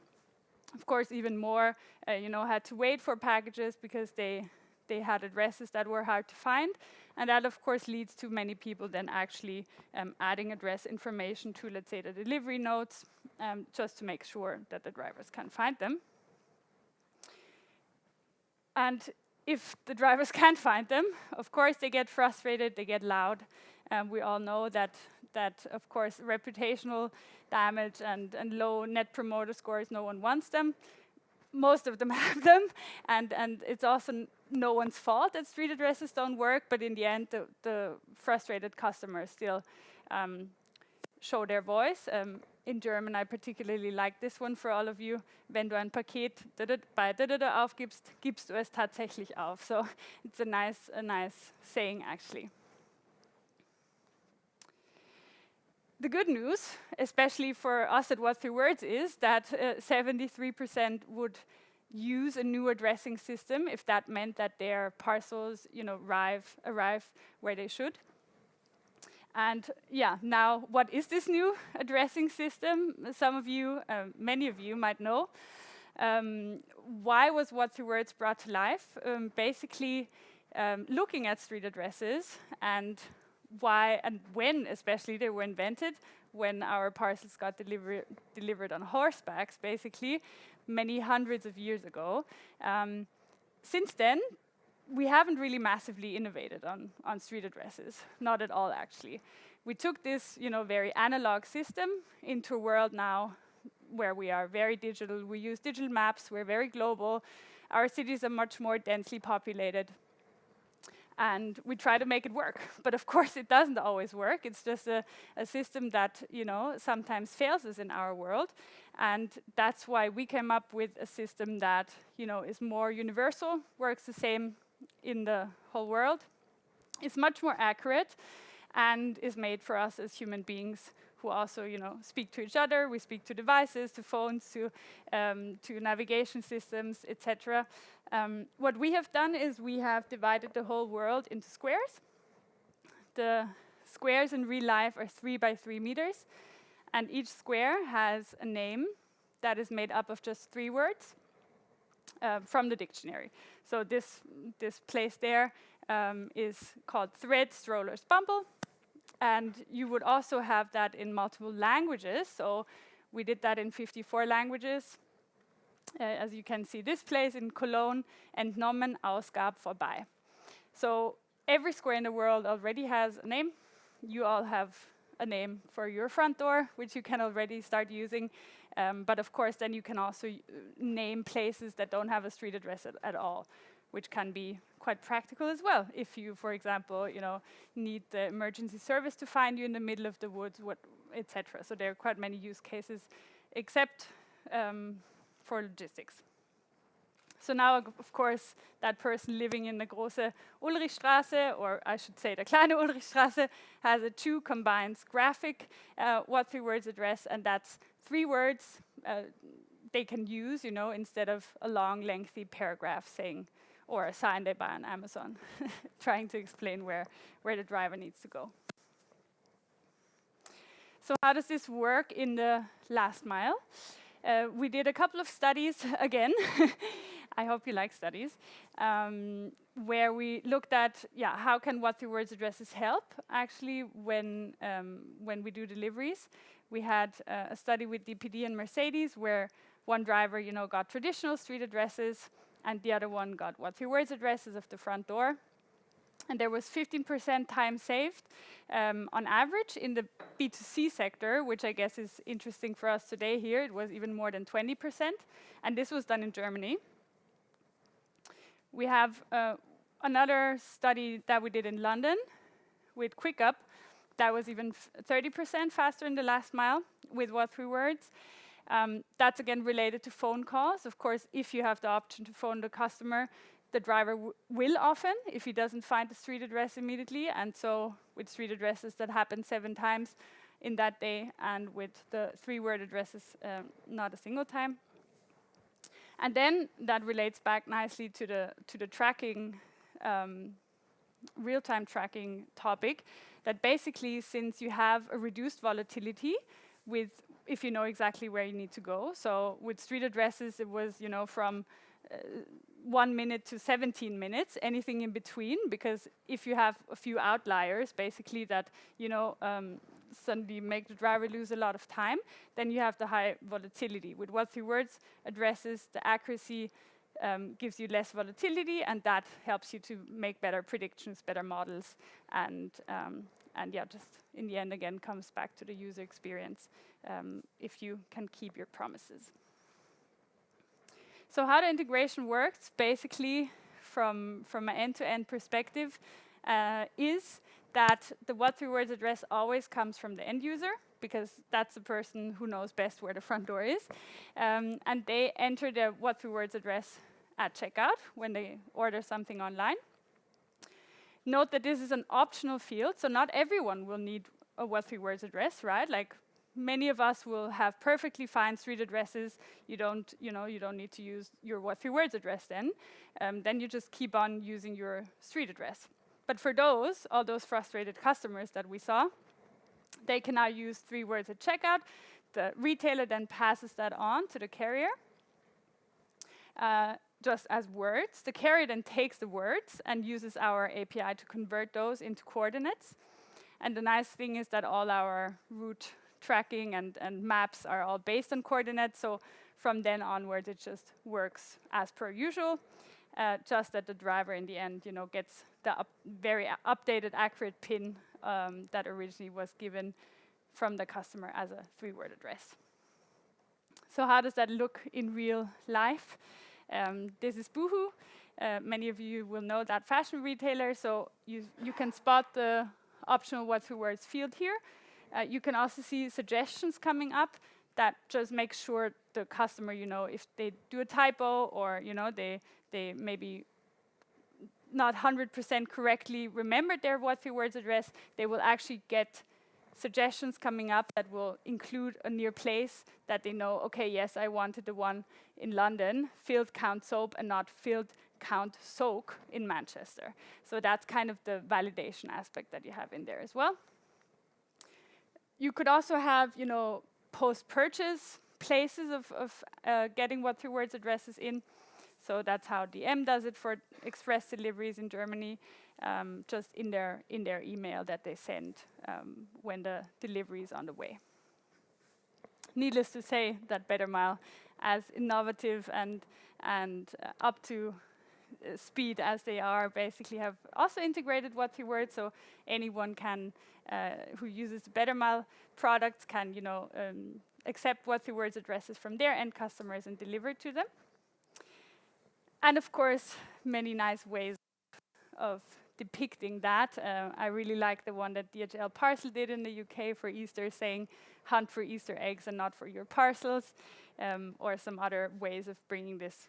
Of course, even more had to wait for packages because they had addresses that were hard to find. And that, of course, leads to many people then actually adding address information to, let's say, the delivery notes, just to make sure that the drivers can find them. And if the drivers can't find them, of course, they get frustrated, they get loud. We all know that, of course, reputational damage and low net promoter scores, no one wants them. Most of them have them, and it's also no one's fault that street addresses don't work, but in the end, the frustrated customers still show their voice. In German, I particularly like this one for all of you. Wenn du ein Paket bei aufgibst, gibst du es tatsächlich auf. So it's a nice saying, actually. The good news, especially for us at What 3 Words, is that 73% would use a new addressing system if that meant that their parcels, arrive where they should. And yeah, now what is this new addressing system? Some of you, many of you might know. Why was What 3 Words brought to life? Basically, looking at street addresses and why and when especially they were invented, when our parcels got delivered on horsebacks, basically, many hundreds of years ago. Since then, we haven't really massively innovated on street addresses, not at all, actually. We took this, very analog system into a world now where we are very digital. We use digital maps, we're very global. Our cities are much more densely populated. And we try to make it work. But of course, it doesn't always work. It's just a system that, sometimes fails us in our world. And that's why we came up with a system that, is more universal, works the same in the whole world, is much more accurate, and is made for us as human beings who also, speak to each other. We speak to devices, to phones, to navigation systems, etc. What we have done is we have divided the whole world into squares. The squares in real life are 3 by 3 meters, and each square has a name that is made up of just 3 words from the dictionary. So this place there is called thread, strollers, bumble. And you would also have that in multiple languages. So we did that in 54 languages. As you can see, this place in Cologne, entnommen, Ausgab, vorbei. So every square in the world already has a name. You all have a name for your front door, which you can already start using. But of course, then you can also name places that don't have a street address at all. which can be quite practical as well. If you, for example, need the emergency service to find you in the middle of the woods, etc. So there are quite many use cases, except for logistics. So now, of course, that person living in the große Ulrichstraße, or I should say the kleine Ulrichstraße, has a 2 combines graphic what 3 words address, and that's 3 words they can use, instead of a long, lengthy paragraph saying, or a sign they buy on Amazon, trying to explain where the driver needs to go. So how does this work in the last mile? We did a couple of studies again. I hope you like studies, where we looked at, how can what 3 words addresses help actually when we do deliveries. We had a study with DPD and Mercedes where one driver, got traditional street addresses, and the other one got what 3 words addresses of the front door. And there was 15% time saved on average in the B2C sector, which I guess is interesting for us today here. It was even more than 20%, and this was done in Germany. We have another study that we did in London with QuickUp that was even 30% faster in the last mile with what 3 words. That's again related to phone calls. Of course, if you have the option to phone the customer, the driver will often, if he doesn't find the street address immediately. And so with street addresses, that happen 7 times in that day, and with the 3 word addresses, not a single time. And then that relates back nicely to the tracking, real-time tracking topic, that basically, since you have a reduced volatility if you know exactly where you need to go. So with street addresses, it was, from 1 minute to 17 minutes, anything in between, because if you have a few outliers, basically that, suddenly make the driver lose a lot of time, then you have the high volatility. With what 3 words addresses, the accuracy gives you less volatility, and that helps you to make better predictions, better models, and just in the end, again, comes back to the user experience if you can keep your promises. So how the integration works, basically, from an end-to-end perspective, is that the what 3 words address always comes from the end user, because that's the person who knows best where the front door is. And they enter the what 3 words address at checkout when they order something online. Note that this is an optional field, so not everyone will need a what 3 words address, right? Like many of us will have perfectly fine street addresses. You don't need to use your what 3 words address then. Then you just keep on using your street address. But for all those frustrated customers that we saw, they can now use 3 words at checkout. The retailer then passes that on to the carrier, just as words. The carrier then takes the words and uses our API to convert those into coordinates. And the nice thing is that all our route tracking and maps are all based on coordinates. So from then onwards, it just works as per usual. Just that the driver in the end, gets the very updated, accurate PIN that originally was given from the customer as a 3 word address. So how does that look in real life? This is Boohoo. Many of you will know that fashion retailer, so you can spot the optional what 3 words field here. You can also see suggestions coming up that just make sure the customer, if they do a typo or, they maybe not 100% correctly remembered their what 3 words address, they will actually get suggestions coming up that will include a near place that they know, okay, yes, I wanted the one in London, filled count soap, and not filled count soak in Manchester. So that's kind of the validation aspect that you have in there as well. You could also have, post-purchase places of getting what 3 words addresses in. So that's how DM does it for express deliveries in Germany, just in their email that they send when the delivery is on the way. Needless to say that Better Mile, as innovative and up to speed as they are, basically have also integrated what 3 words, so anyone can who uses the Better Mile products can accept what 3 words addresses from their end customers and deliver it to them. And of course, many nice ways of depicting that. I really like the one that DHL Parcel did in the UK for Easter, saying hunt for Easter eggs and not for your parcels, or some other ways of bringing this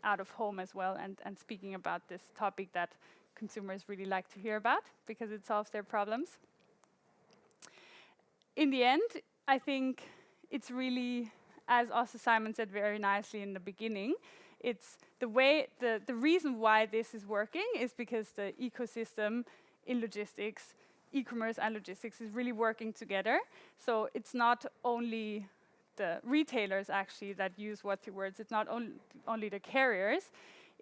out of home as well, and speaking about this topic that consumers really like to hear about because it solves their problems. In the end, I think it's really, as also Simon said very nicely in the beginning, it's the way, the reason why this is working is because the ecosystem in logistics, e-commerce and logistics is really working together. So it's not only the retailers actually that use What3Words, it's not only the carriers,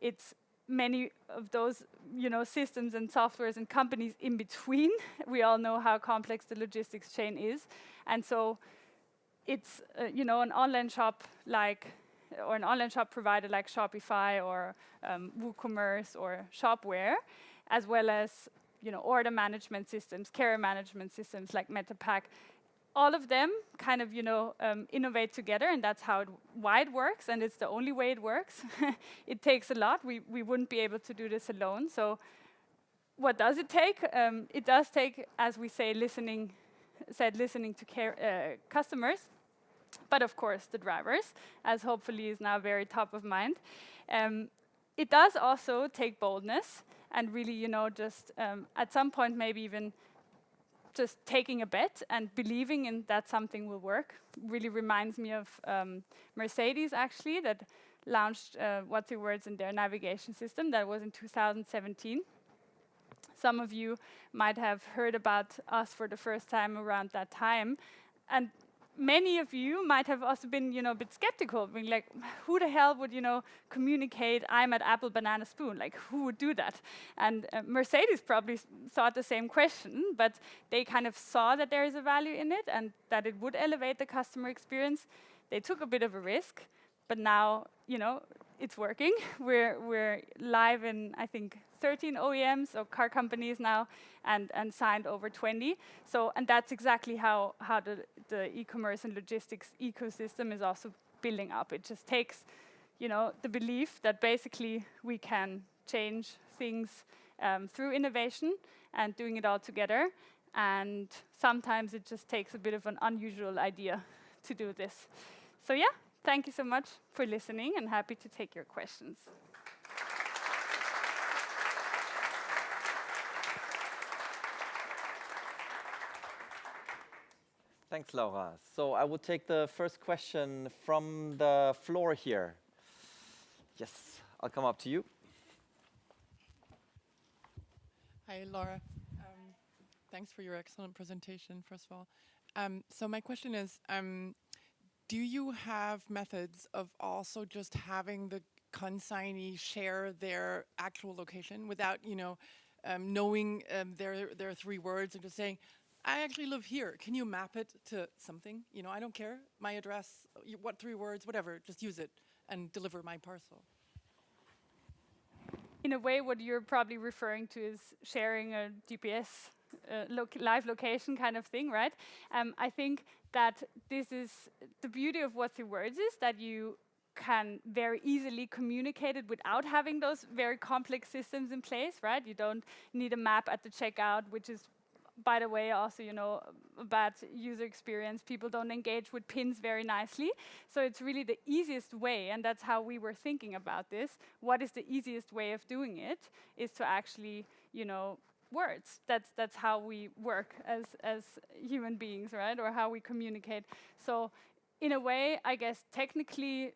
it's many of those, systems and softwares and companies in between. We all know how complex the logistics chain is. And so it's, an online shop or an online shop provider like Shopify or WooCommerce or Shopware, as well as order management systems, carrier management systems like Metapack. All of them kind of innovate together, and that's why it works, and it's the only way it works. It takes a lot. We wouldn't be able to do this alone. So what does it take? It does take, as we say, listening to customers. But of course, the drivers, as hopefully is now very top of mind. It does also take boldness and really, just at some point, maybe even just taking a bet and believing in that something will work. Really reminds me of Mercedes, actually, that launched What3Words in their navigation system. That was in 2017. Some of you might have heard about us for the first time around that time. And many of you might have also been, a bit skeptical, being like, who the hell would, communicate, I'm at Apple Banana Spoon? Like, who would do that? And Mercedes probably thought the same question, but they kind of saw that there is a value in it and that it would elevate the customer experience. They took a bit of a risk, but now, it's working. We're live in, I think, 13 OEMs, or car companies now, and signed over 20. So, and that's exactly how the e-commerce and logistics ecosystem is also building up. It just takes, the belief that basically we can change things through innovation and doing it all together. And sometimes it just takes a bit of an unusual idea to do this. So yeah, thank you so much for listening, and happy to take your questions. Thanks, Laura. So I will take the first question from the floor here. Yes, I'll come up to you. Hi, Laura. Thanks for your excellent presentation, first of all. So my question is, do you have methods of also just having the consignee share their actual location without, knowing their 3 words and just saying, I actually live here. Can you map it to something? I don't care. My address, what 3 words, whatever. Just use it and deliver my parcel. In a way, what you're probably referring to is sharing a GPS live location kind of thing, right? I think that this is the beauty of What3Words is that you can very easily communicate it without having those very complex systems in place, right? You don't need a map at the checkout, which is, by the way, also, a bad user experience. People don't engage with pins very nicely. So it's really the easiest way, and that's how we were thinking about this. What is the easiest way of doing it is to actually, words. That's how we work as human beings, right? Or how we communicate. So in a way, I guess technically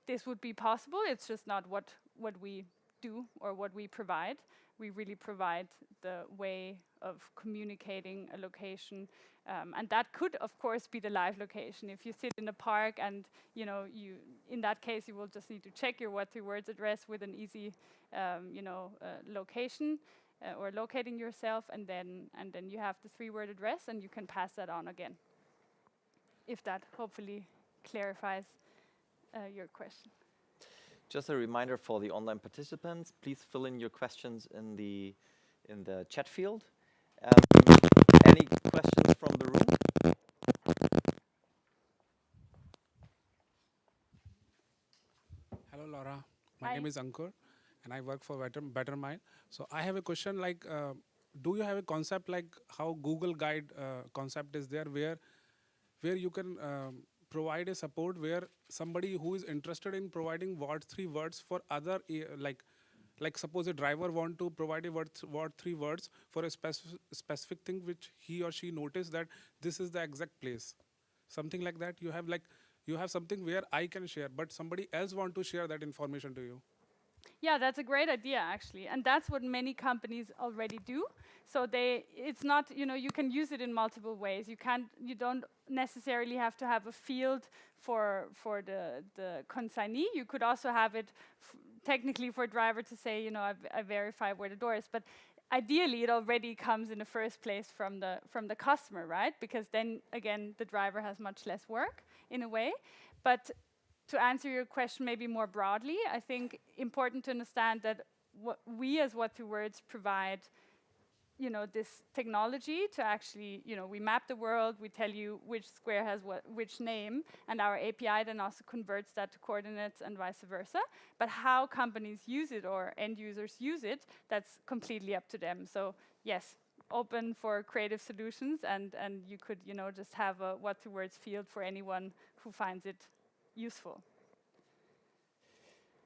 this would be possible. It's just not what we do or what we provide. We really provide the way of communicating a location. And that could, of course, be the live location. If you sit in a park and, in that case, you will just need to check your What3Words address with an easy, location or locating yourself, and then you have the 3-word address, and you can pass that on again. If that hopefully clarifies your question. Just a reminder for the online participants, please fill in your questions in the chat field. Any questions from the room? Hello, Laura. My Hi. name is Ankur, and I work for Better Mile. So I have a question like, do you have a concept like how Google Guide concept is there, where you can provide a support where somebody who is interested in providing three words for other like suppose a driver want to provide a three words for a specific thing which he or she noticed that this is the exact place, something like that. You have something where I can share, but somebody else want to share that information to you. Yeah, that's a great idea, actually. And that's what many companies already do. So it's not, you can use it in multiple ways. You don't necessarily have to have a field for the consignee. You could also have it technically for a driver to say, I verify where the door is. But ideally, it already comes in the first place from the customer, right? Because then, again, the driver has much less work in a way. But to answer your question maybe more broadly, I think important to understand that we as What Three Words provide, this technology to actually, we map the world, we tell you which square has which name, and our API then also converts that to coordinates and vice versa. But how companies use it or end users use it, that's completely up to them. So yes, open for creative solutions, and you could, just have a What Three Words field for anyone who finds it useful.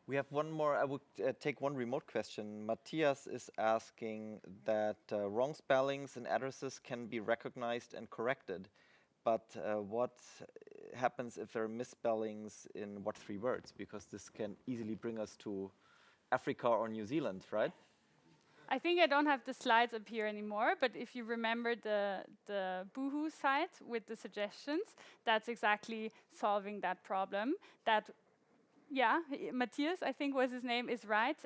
We have one more. I would take one remote question. Matthias is asking that wrong spellings and addresses can be recognized and corrected, but what happens if there are misspellings in What Three Words? Because this can easily bring us to Africa or New Zealand, right? I think I don't have the slides up here anymore, but if you remember the Boohoo site with the suggestions, that's exactly solving that problem. Matthias, I think was his name, is right.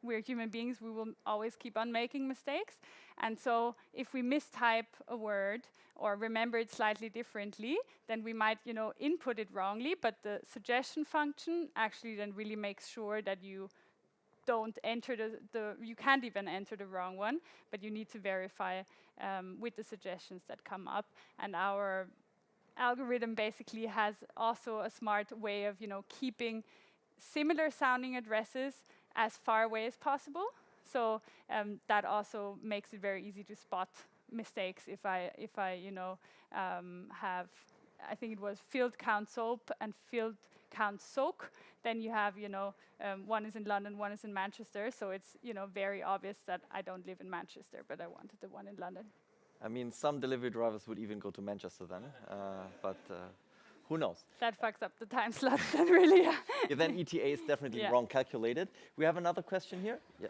We're human beings, we will always keep on making mistakes. And so if we mistype a word or remember it slightly differently, then we might, input it wrongly, but the suggestion function actually then really makes sure that you don't enter you can't even enter the wrong one, but you need to verify with the suggestions that come up. And our algorithm basically has also a smart way of, keeping similar sounding addresses as far away as possible. So that also makes it very easy to spot mistakes. If I have, I think it was field count soap and field count soak, then you have, one is in London, one is in Manchester. So it's, very obvious that I don't live in Manchester, but I wanted the one in London. I mean, some delivery drivers would even go to Manchester then, but who knows? That fucks up the time slot then, really. Yeah, then ETA is definitely Yeah. wrong calculated. We have another question here. Yeah.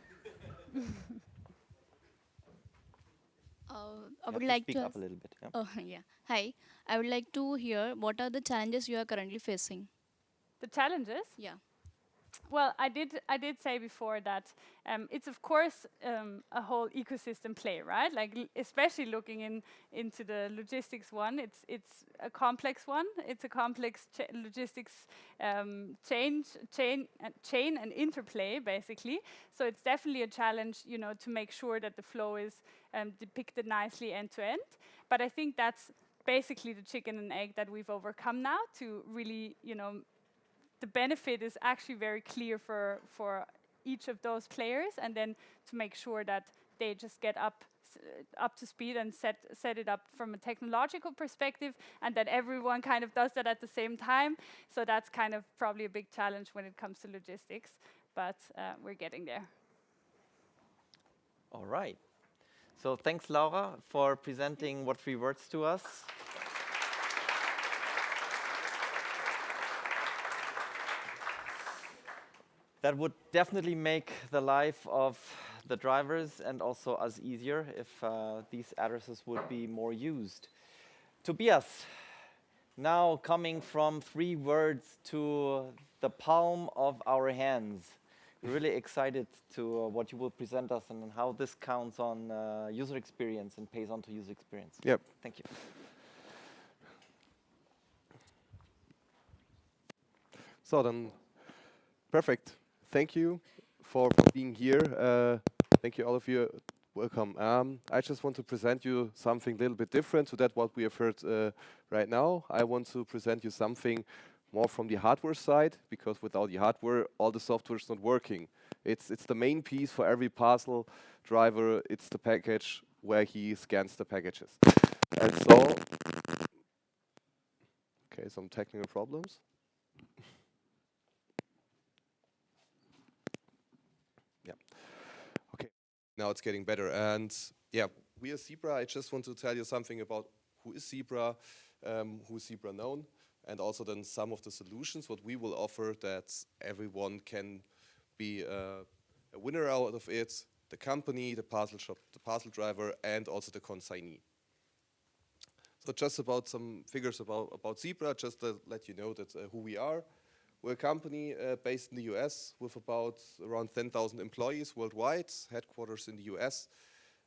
I would You have like speak to. up a little bit. Yeah. Oh, yeah. Hi. I would like to hear what are the challenges you are currently facing? The challenges? Yeah. Well, I did say before that it's of course a whole ecosystem play, right? Like especially looking into the logistics one, it's a complex one. It's a complex logistics chain and interplay basically. So it's definitely a challenge, to make sure that the flow is depicted nicely end to end. But I think that's basically the chicken and egg that we've overcome now to really, the benefit is actually very clear for each of those players, and then to make sure that they just get up to speed and set it up from a technological perspective, and that everyone kind of does that at the same time. So that's kind of probably a big challenge when it comes to logistics, but we're getting there. All right. So thanks, Laura, for presenting What Three Words to us. That would definitely make the life of the drivers and also us easier if these addresses would be more used. Tobias, now coming from 3 words to the palm of our hands. We're really excited to what you will present us and how this counts on user experience and pays on to user experience. Yep. Thank you. So then, perfect. Thank you for being here. Thank you, all of you. Welcome. I just want to present you something a little bit different to that what we have heard right now. I want to present you something more from the hardware side, because without the hardware, all the software is not working. It's the main piece for every parcel driver. It's the package where he scans the packages. And so, okay, some technical problems. Yeah. Okay. Now it's getting better. And yeah, we are Zebra. I just want to tell you something about who is Zebra, who is Zebra known, and also then some of the solutions what we will offer that everyone can be a winner out of it, the company, the parcel shop, the parcel driver, and also the consignee. So just about some figures about Zebra, just to let you know that who we are. We're a company based in the US with about around 10,000 employees worldwide, headquarters in the US.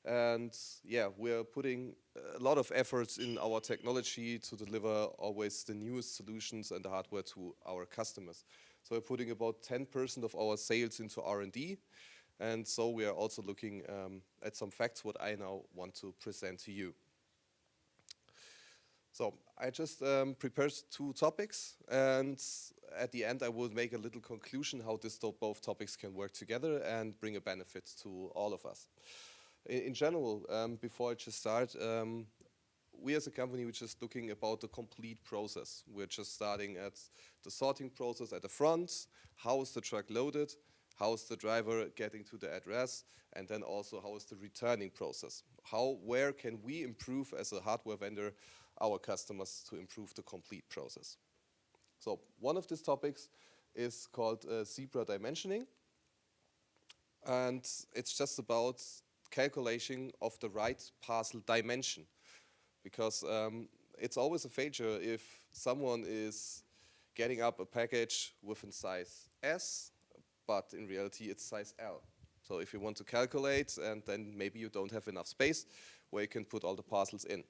And yeah, we're putting a lot of efforts in our technology to deliver always the newest solutions and the hardware to our customers. So we're putting about 10% of our sales into R&D. And so we are also looking at some facts what I now want to present to you. So I just prepared 2 topics, and at the end I will make a little conclusion how both topics can work together and bring a benefit to all of us. In general, before I just start, we as a company, we're just looking about the complete process. We're just starting at the sorting process at the front. How is the truck loaded? How is the driver getting to the address? And then also how is the returning process? Where can we improve as a hardware vendor our customers to improve the complete process? So one of these topics is called Zebra dimensioning. And it's just about calculation of the right parcel dimension. Because it's always a failure if someone is getting up a package with a size S, but in reality it's size L. So if you want to calculate, and then maybe you don't have enough space where you can put all the parcels in.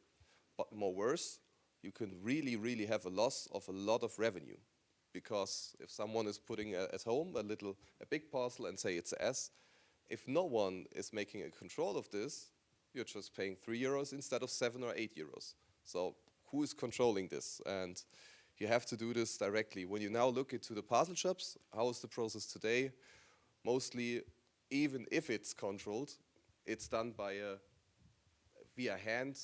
But more worse, you can really have a loss of a lot of revenue. Because if someone is putting at home a big parcel and say it's S, if no one is making a control of this, you're just paying €3 instead of 7 or 8 euros. So who is controlling this? And you have to do this directly. When you now look into the parcel shops, how is the process today? Mostly, even if it's controlled, it's done via hand.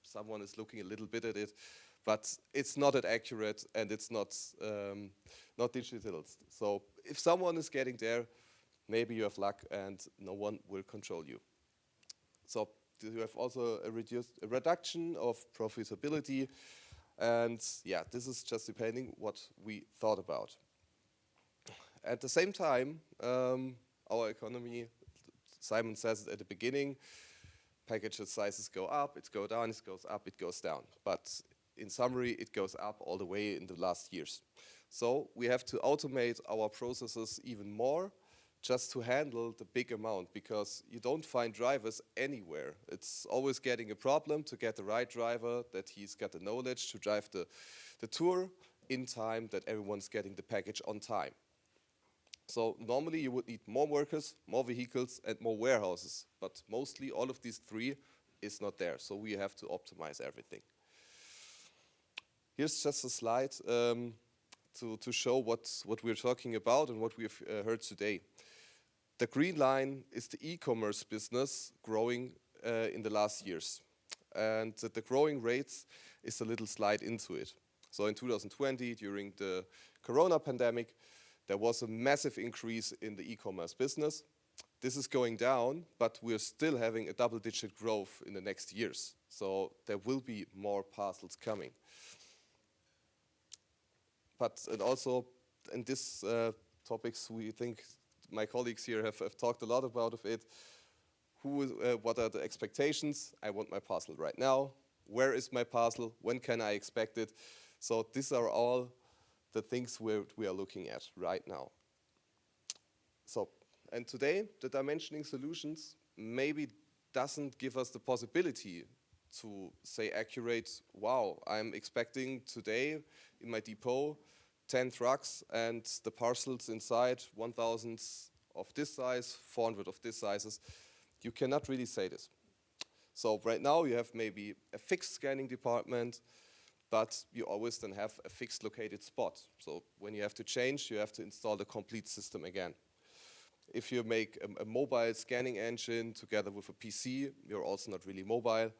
Someone is looking a little bit at it, but it's not that accurate and it's not digital. So if someone is getting there, maybe you have luck and no one will control you. So you have also a reduction of profitability, and yeah, this is just depending what we thought about. At the same time, our economy, Simon says it at the beginning, package sizes go up, it goes down, it goes up, it goes down. But in summary, it goes up all the way in the last years. So we have to automate our processes even more just to handle the big amount, because you don't find drivers anywhere. It's always getting a problem to get the right driver, that he's got the knowledge to drive the tour in time, that everyone's getting the package on time. So normally you would need more workers, more vehicles, and more warehouses. But mostly all of these 3 is not there. So we have to optimize everything. Here's just a slide to show what we're talking about and what we've heard today. The green line is the e-commerce business growing in the last years. And the growing rates is a little slide into it. So in 2020, during the Corona pandemic, there was a massive increase in the e-commerce business. This is going down, but we're still having a double-digit growth in the next years. So there will be more parcels coming. But and also in this topics, we think my colleagues here have talked a lot about it. What are the expectations? I want my parcel right now. Where is my parcel? When can I expect it? So these are all the things we are looking at right now. So, and today, the dimensioning solutions maybe doesn't give us the possibility to say accurate, wow, I'm expecting today in my depot 10 trucks and the parcels inside 1,000 of this size, 400 of this sizes. You cannot really say this. So right now you have maybe a fixed scanning department, but you always then have a fixed located spot. So when you have to change, you have to install the complete system again. If you make a mobile scanning engine together with a PC, you're also not really mobile.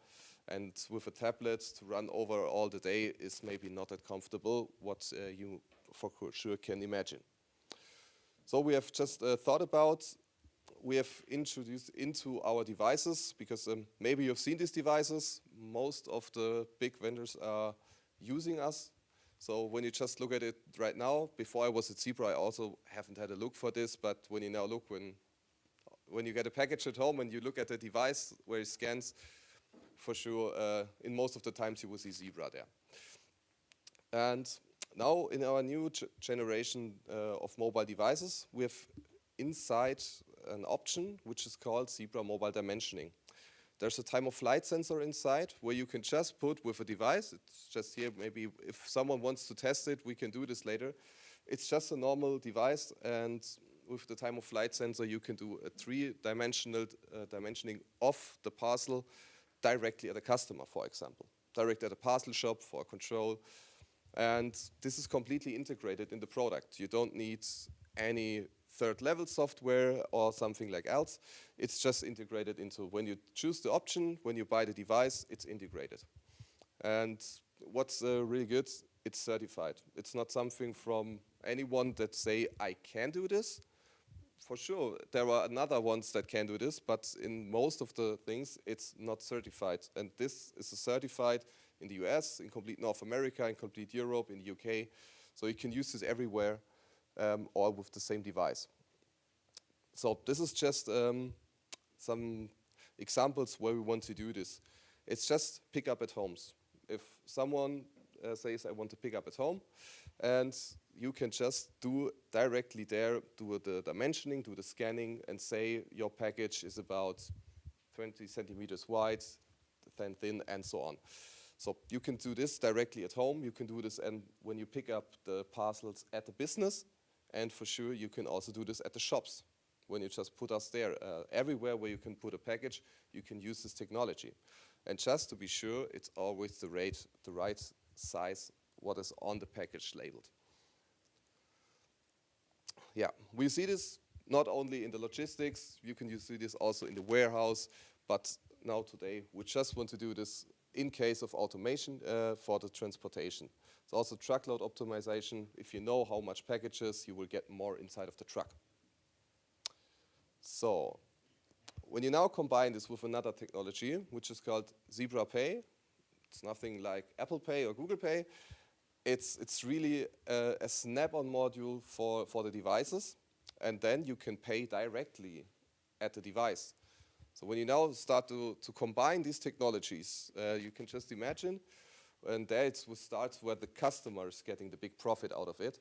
And with a tablet to run over all the day is maybe not that comfortable, what you for sure can imagine. So we have just thought about, we have introduced into our devices, because maybe you've seen these devices. Most of the big vendors are using us. So when you just look at it right now, before I was at Zebra, I also haven't had a look for this, but when you now look, when you get a package at home and you look at the device where it scans, for sure, in most of the times you will see Zebra there. And now in our new generation of mobile devices, we have inside an option which is called Zebra Mobile Dimensioning. There's a time of flight sensor inside where you can just put with a device. It's just here, maybe if someone wants to test it, we can do this later. It's just a normal device, and with the time of flight sensor, you can do a three-dimensional dimensioning of the parcel directly at a customer, for example. Direct at a parcel shop for control. And this is completely integrated in the product. You don't need any third-level software or something like else. It's just integrated into, when you choose the option, when you buy the device, it's integrated. And what's really good, it's certified. It's not something from anyone that say, I can do this. For sure, there are another ones that can do this, but in most of the things, it's not certified. And this is certified in the US, in complete North America, in complete Europe, in the UK. So you can use this everywhere, or with the same device. So this is just some examples where we want to do this. It's just pick up at homes. If someone says, I want to pick up at home, and you can just do directly there, do the dimensioning, do the scanning, and say your package is about 20 centimeters wide, 10 thin, and so on. So you can do this directly at home. You can do this and when you pick up the parcels at the business, and for sure you can also do this at the shops. When you just put us there, everywhere where you can put a package, you can use this technology. And just to be sure, it's always the right size, what is on the package labeled. Yeah, we see this not only in the logistics, you can see this also in the warehouse, but now today we just want to do this in case of automation for the transportation. It's also truckload optimization. If you know how much packages, you will get more inside of the truck. So, when you now combine this with another technology, which is called Zebra Pay, it's nothing like Apple Pay or Google Pay. It's really a snap-on module for the devices, and then you can pay directly at the device. So when you now start to combine these technologies, you can just imagine, and there it starts where the customer is getting the big profit out of it.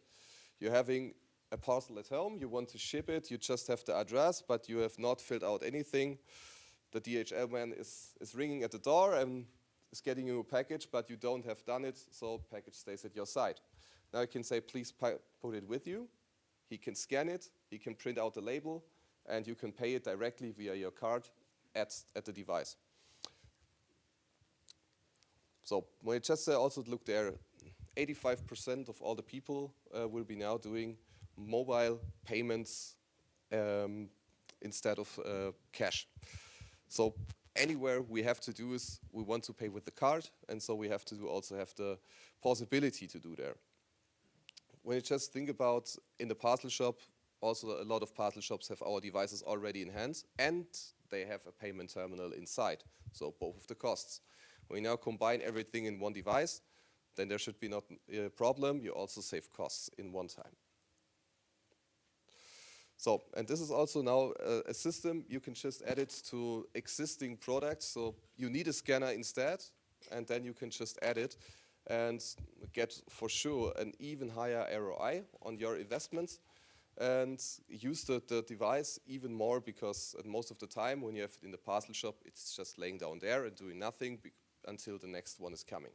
You're having a parcel at home, you want to ship it, you just have the address, but you have not filled out anything. The DHL man is ringing at the door and is getting you a package, but you don't have done it, so package stays at your side. Now you can say, please put it with you. He can scan it, he can print out the label, and you can pay it directly via your card at the device. So when you just also look there, 85% of all the people will be now doing mobile payments instead of cash. So anywhere we have to do is we want to pay with the card, and so we have to also have the possibility to do there. When you just think about in the parcel shop, also a lot of parcel shops have our devices already in hand, and they have a payment terminal inside, so both of the costs. When you now combine everything in one device, then there should be not a problem. You also save costs in one time. So, and this is also now a system, you can just add it to existing products. So you need a scanner instead, and then you can just add it and get for sure an even higher ROI on your investments and use the device even more, because most of the time when you have it in the parcel shop, it's just laying down there and doing nothing until the next one is coming.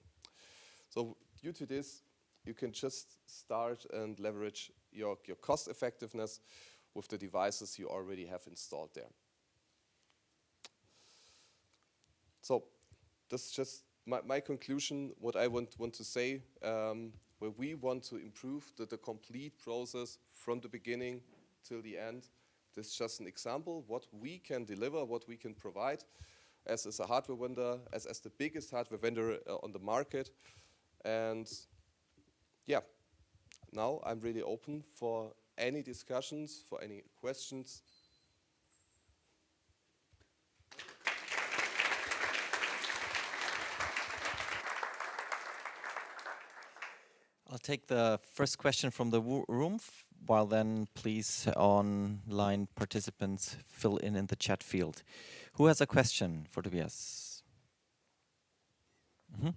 So due to this, you can just start and leverage your cost effectiveness with the devices you already have installed there. So this just my conclusion, what I want to say, where we want to improve the complete process from the beginning till the end. This is just an example, what we can deliver, what we can provide as a hardware vendor, as the biggest hardware vendor on the market. And yeah, now I'm really open for any discussions, for any questions. I'll take the first question from the room, while then please online participants fill in the chat field. Who has a question for Tobias? Mm-hmm.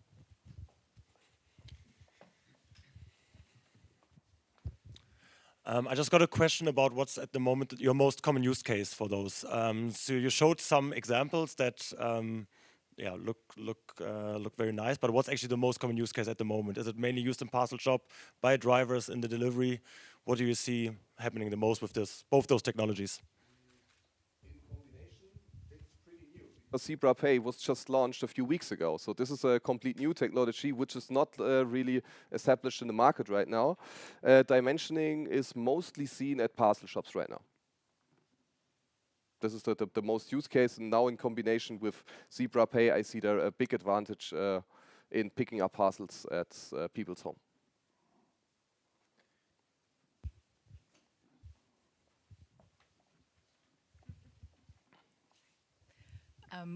I just got a question about what's at the moment your most common use case for those. So you showed some examples that look very nice, but what's actually the most common use case at the moment? Is it mainly used in parcel shop, by drivers in the delivery? What do you see happening the most with both those technologies? Zebra Pay was just launched a few weeks ago. So this is a complete new technology which is not really established in the market right now. Dimensioning is mostly seen at parcel shops right now. This is the most use case, and now in combination with Zebra Pay, I see there a big advantage in picking up parcels at people's home.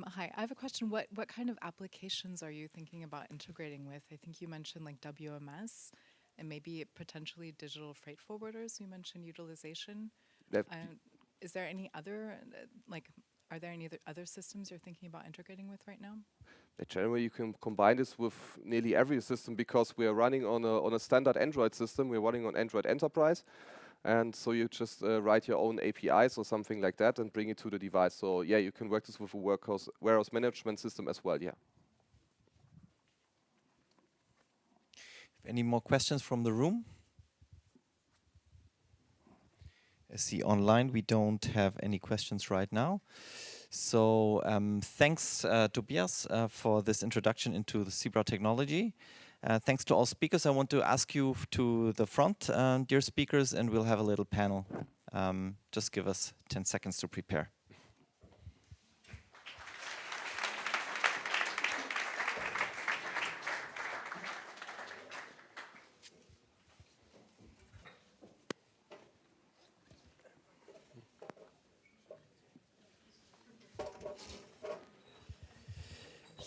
Hi, I have a question. What kind of applications are you thinking about integrating with? I think you mentioned like WMS and maybe potentially digital freight forwarders. You mentioned utilization. Is there any other, are there any other systems you're thinking about integrating with right now? Generally, you can combine this with nearly every system because we are running on a standard Android system. We're running on Android Enterprise. And so you just write your own APIs or something like that and bring it to the device. So yeah, you can work this with a warehouse management system as well, yeah. Any more questions from the room? I see online we don't have any questions right now. So thanks, Tobias, for this introduction into the Zebra technology. Thanks to all speakers. I want to ask you to the front, dear speakers, and we'll have a little panel. Just give us 10 seconds to prepare.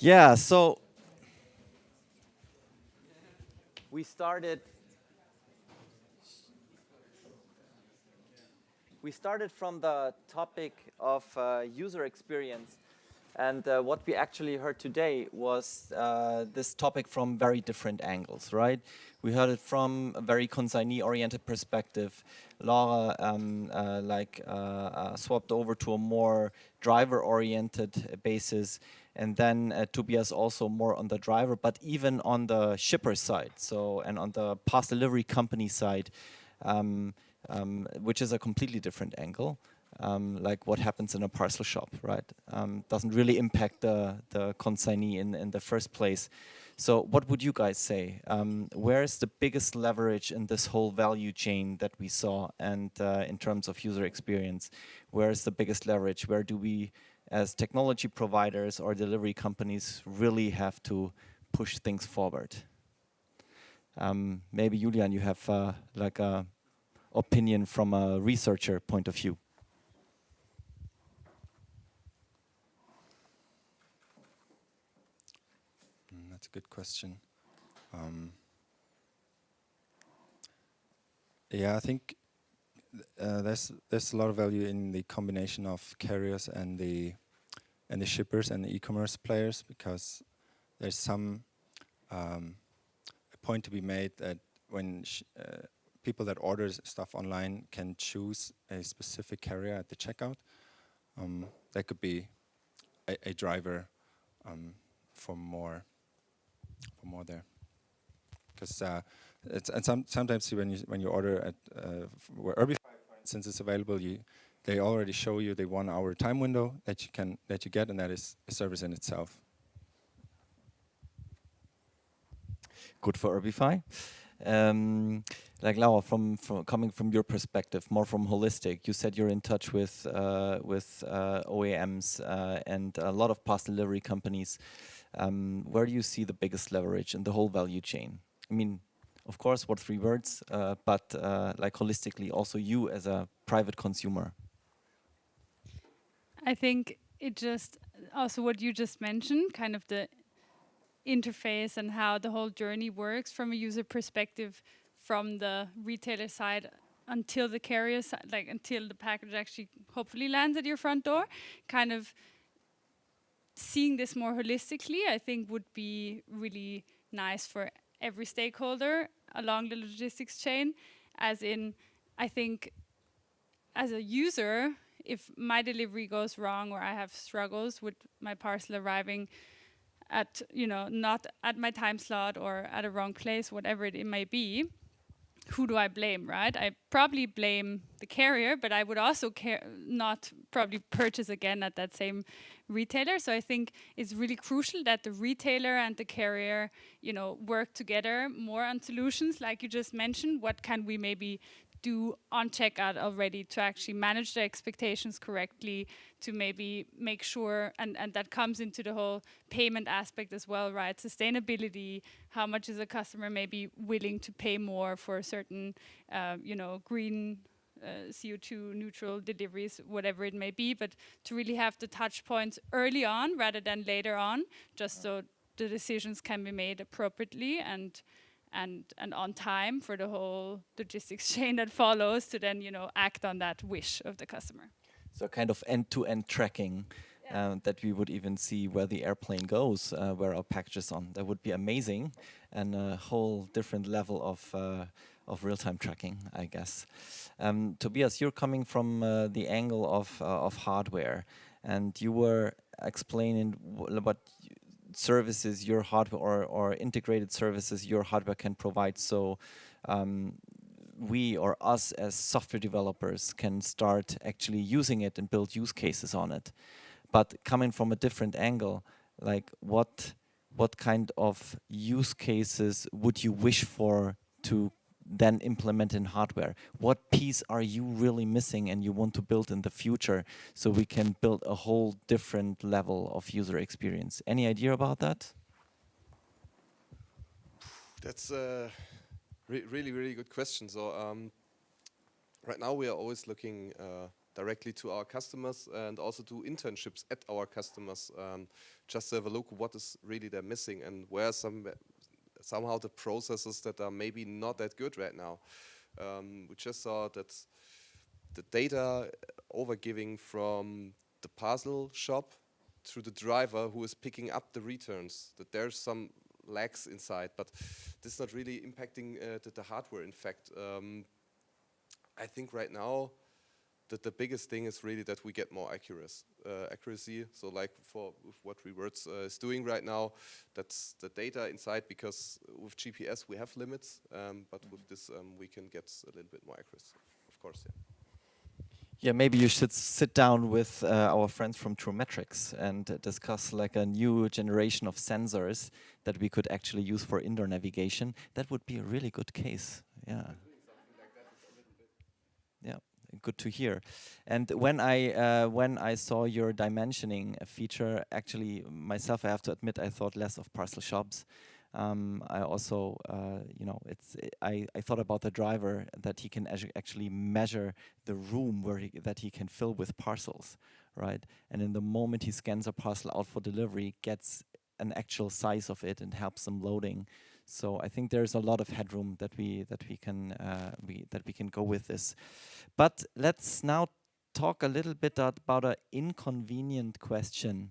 Yeah, so we started from the topic of user experience, and what we actually heard today was this topic from very different angles, right? We heard it from a very consignee-oriented perspective. Laura swapped over to a more driver-oriented basis, and then Tobias also more on the driver, but even on the shipper side, and on the parcel delivery company side, which is a completely different angle, like what happens in a parcel shop, right? Doesn't really impact the consignee in the first place. So what would you guys say? Where is the biggest leverage in this whole value chain that we saw, and in terms of user experience? Where is the biggest leverage? Where do we, as technology providers or delivery companies, really have to push things forward? Maybe Julian, you have like a opinion from a researcher point of view. That's a good question. Yeah, I think there's a lot of value in the combination of carriers and the shippers and the e-commerce players, because there's some a point to be made that when people that order stuff online can choose a specific carrier at the checkout, that could be a driver for more there. Because sometimes when you order at where Redefining, for instance, is available, they already show you the 1 hour time window that you get, and that is a service in itself. good for Urbify. Like Laura, coming from your perspective, more from holistic, you said you're in touch with OEMs and a lot of parcel delivery companies. Where do you see the biggest leverage in the whole value chain? I mean, of course, what 3 words, but like holistically, also you as a private consumer. I think it just, also what you just mentioned, kind of the interface and how the whole journey works from a user perspective, from the retailer side until the carrier side, like until the package actually hopefully lands at your front door. Kind of seeing this more holistically, I think would be really nice for every stakeholder along the logistics chain. As in, I think as a user, if my delivery goes wrong or I have struggles with my parcel arriving at, not at my time slot or at a wrong place, whatever it may be, who do I blame, right? I probably blame the carrier, but I would also not probably purchase again at that same retailer. So I think it's really crucial that the retailer and the carrier, work together more on solutions, like you just mentioned. What can we maybe do on checkout already to actually manage the expectations correctly, to maybe make sure, and that comes into the whole payment aspect as well, right? Sustainability, how much is a customer maybe willing to pay more for certain, green, CO2 neutral deliveries, whatever it may be, but to really have the touch points early on rather than later on, just so the decisions can be made appropriately and on time for the whole logistics chain that follows to then, act on that wish of the customer. So kind of end-to-end tracking, that we would even see where the airplane goes, where our package is on. That would be amazing, and a whole different level of real-time tracking, I guess. Tobias, you're coming from the angle of hardware, and you were explaining what services your hardware or integrated services your hardware can provide, so we or us as software developers can start actually using it and build use cases on it. But coming from a different angle, like what kind of use cases would you wish for to then implement in hardware? What piece are you really missing and you want to build in the future so we can build a whole different level of user experience? Any idea about that? That's a really, really good question. So right now we are always looking directly to our customers and also do internships at our customers, just to have a look what is really they're missing and where somehow the processes that are maybe not that good right now. We just saw that the data overgiving from the parcel shop through the driver who is picking up the returns, that there's some lags inside, but this is not really impacting the hardware. In fact, I think right now that the biggest thing is really that we get more accuracy. So like with what Rewords is doing right now, that's the data inside, because with GPS we have limits, but with this we can get a little bit more accuracy, of course. Yeah, maybe you should sit down with our friends from Trumetrics and discuss like a new generation of sensors that we could actually use for indoor navigation. That would be a really good case. Yeah. Yeah, good to hear. And when I saw your dimensioning feature, actually myself, I have to admit, I thought less of parcel shops. I also, I thought about the driver, that he can actually measure the room that he can fill with parcels, right? And in the moment he scans a parcel out for delivery, gets an actual size of it and helps them loading. So I think there's a lot of headroom that we can go with this. But let's now talk a little bit about an inconvenient question.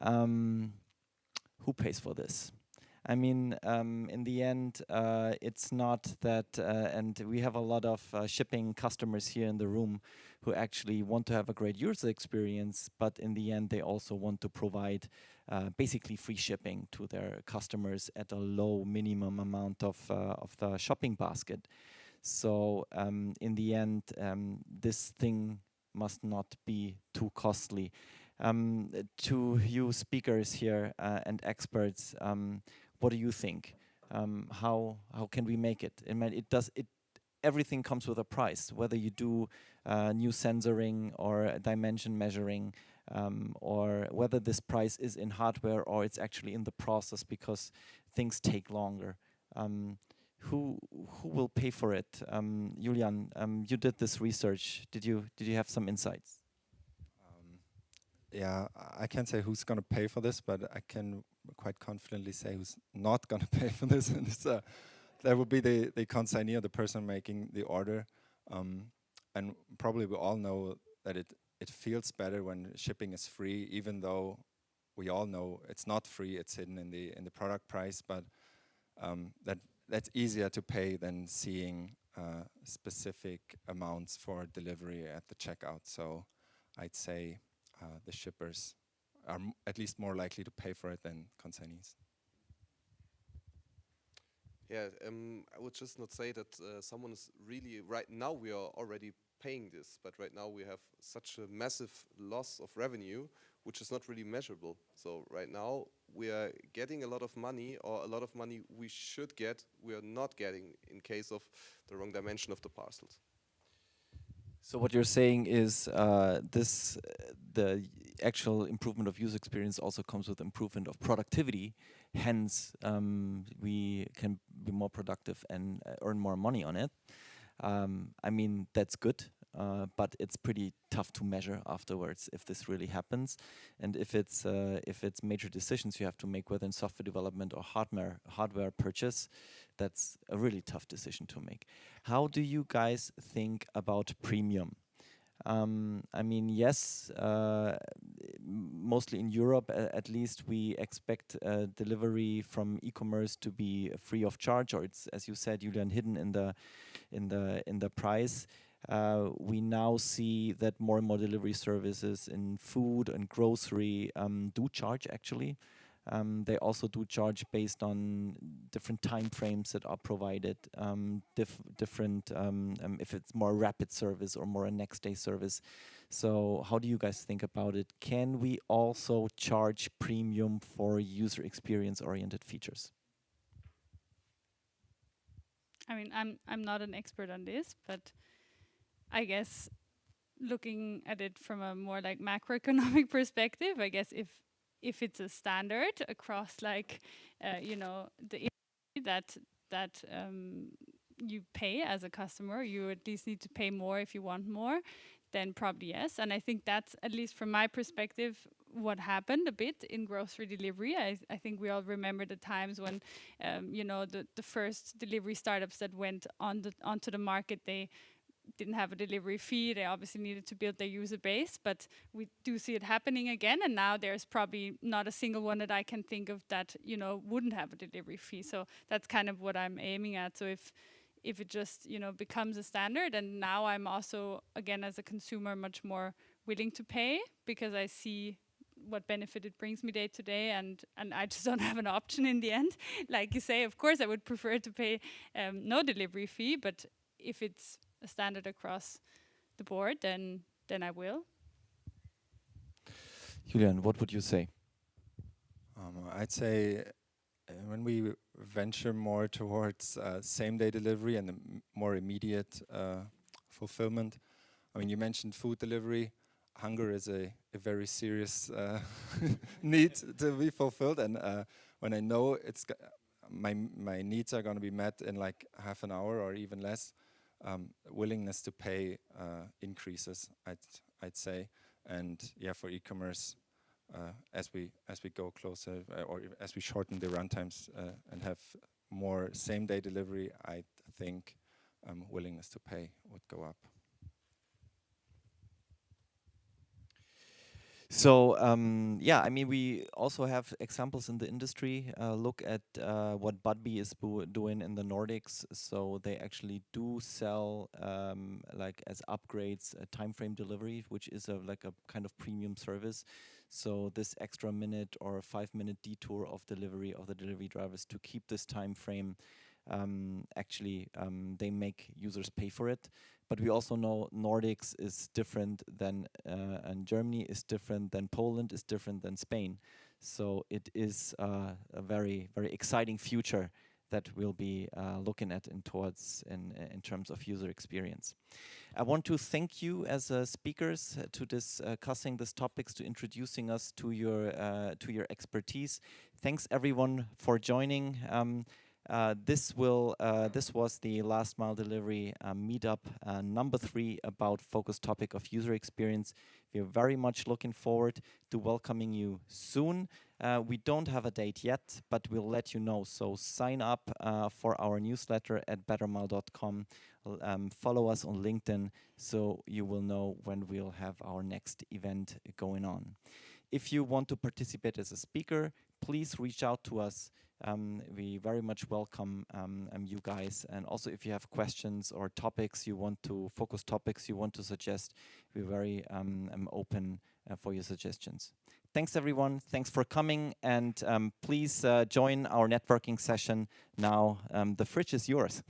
Who pays for this? I mean, in the end, it's not that, and we have a lot of shipping customers here in the room who actually want to have a great user experience, but in the end, they also want to provide basically free shipping to their customers at a low minimum amount of the shopping basket. So in the end, this thing must not be too costly. To you speakers here and experts, what do you think? How can we make it? I mean, everything comes with a price, whether you do new sensoring or dimension measuring, or whether this price is in hardware or it's actually in the process, because things take longer. Who will pay for it? Julian, you did this research. Did you have some insights? Yeah, I can't say who's going to pay for this, but I can quite confidently say who's not going to pay for this. And it's, that would be the consignee, or the person making the order. And probably we all know that it feels better when shipping is free, even though we all know it's not free. It's hidden in the product price, but that's easier to pay than seeing specific amounts for delivery at the checkout. So I'd say the shippers are at least more likely to pay for it than consignees. Yeah, I would just not say that someone is really, right now we are already paying this, but right now we have such a massive loss of revenue, which is not really measurable. So right now we are getting a lot of money, or a lot of money we should get, we are not getting in case of the wrong dimension of the parcels. So what you're saying is the actual improvement of user experience also comes with improvement of productivity. Hence, we can be more productive and earn more money on it. I mean, that's good, but it's pretty tough to measure afterwards if this really happens, and if it's major decisions you have to make, whether in software development or hardware purchase. That's a really tough decision to make. How do you guys think about premium? I mean, yes, mostly in Europe, at least, we expect delivery from e-commerce to be free of charge, or it's, as you said, Julian, hidden in the price. We now see that more and more delivery services in food and grocery do charge, actually. They also do charge based on different time frames that are provided, different if it's more rapid service or more a next day service. So how do you guys think about it? Can we also charge premium for user experience oriented features? I mean, I'm not an expert on this, but I guess looking at it from a more like macroeconomic perspective, I guess if it's a standard across like you know, the industry that you pay as a customer, you at least need to pay more if you want more, then probably yes. And I think that's, at least from my perspective, what happened a bit in grocery delivery. I think we all remember the times when you know, the first delivery startups that went onto the market, they didn't have a delivery fee. They obviously needed to build their user base, but we do see it happening again. And now there's probably not a single one that I can think of that, you know, wouldn't have a delivery fee. So that's kind of what I'm aiming at. So if it just, you know, becomes a standard, and now I'm also, again, as a consumer, much more willing to pay because I see what benefit it brings me day to day, and I just don't have an option in the end. Like you say, of course, I would prefer to pay no delivery fee, but if it's a standard across the board, then I will. Julian, what would you say? I'd say when we venture more towards same-day delivery and more immediate fulfillment, I mean, you mentioned food delivery. Hunger is a very serious need to be fulfilled, and when I know my needs are going to be met in like half an hour or even less, willingness to pay increases, I'd say. And yeah, for e-commerce, as we go closer, or as we shorten the runtimes and have more same-day delivery, I think willingness to pay would go up. So yeah, I mean, we also have examples in the industry. Look at what Budbee is doing in the Nordics. So they actually do sell like as upgrades time frame delivery, which is like a kind of premium service. So this extra minute or 5-minute detour of delivery of the delivery drivers to keep this time frame, actually they make users pay for it. But we also know Nordics is different than, and Germany is different than Poland, is different than Spain. So it is a very, very exciting future that we'll be looking at in terms of user experience. I want to thank you as speakers to discussing these topics, to introducing us to your expertise. Thanks everyone for joining. This was the Last Mile Delivery Meetup number 3 about focused topic of user experience. We are very much looking forward to welcoming you soon. We don't have a date yet, but we'll let you know. So sign up for our newsletter at bettermile.com. Follow us on LinkedIn so you will know when we'll have our next event going on. If you want to participate as a speaker, please reach out to us. We very much welcome you guys. And also if you have questions or focus topics you want to suggest, we're very open for your suggestions. Thanks everyone, thanks for coming, and please join our networking session now. The fridge is yours.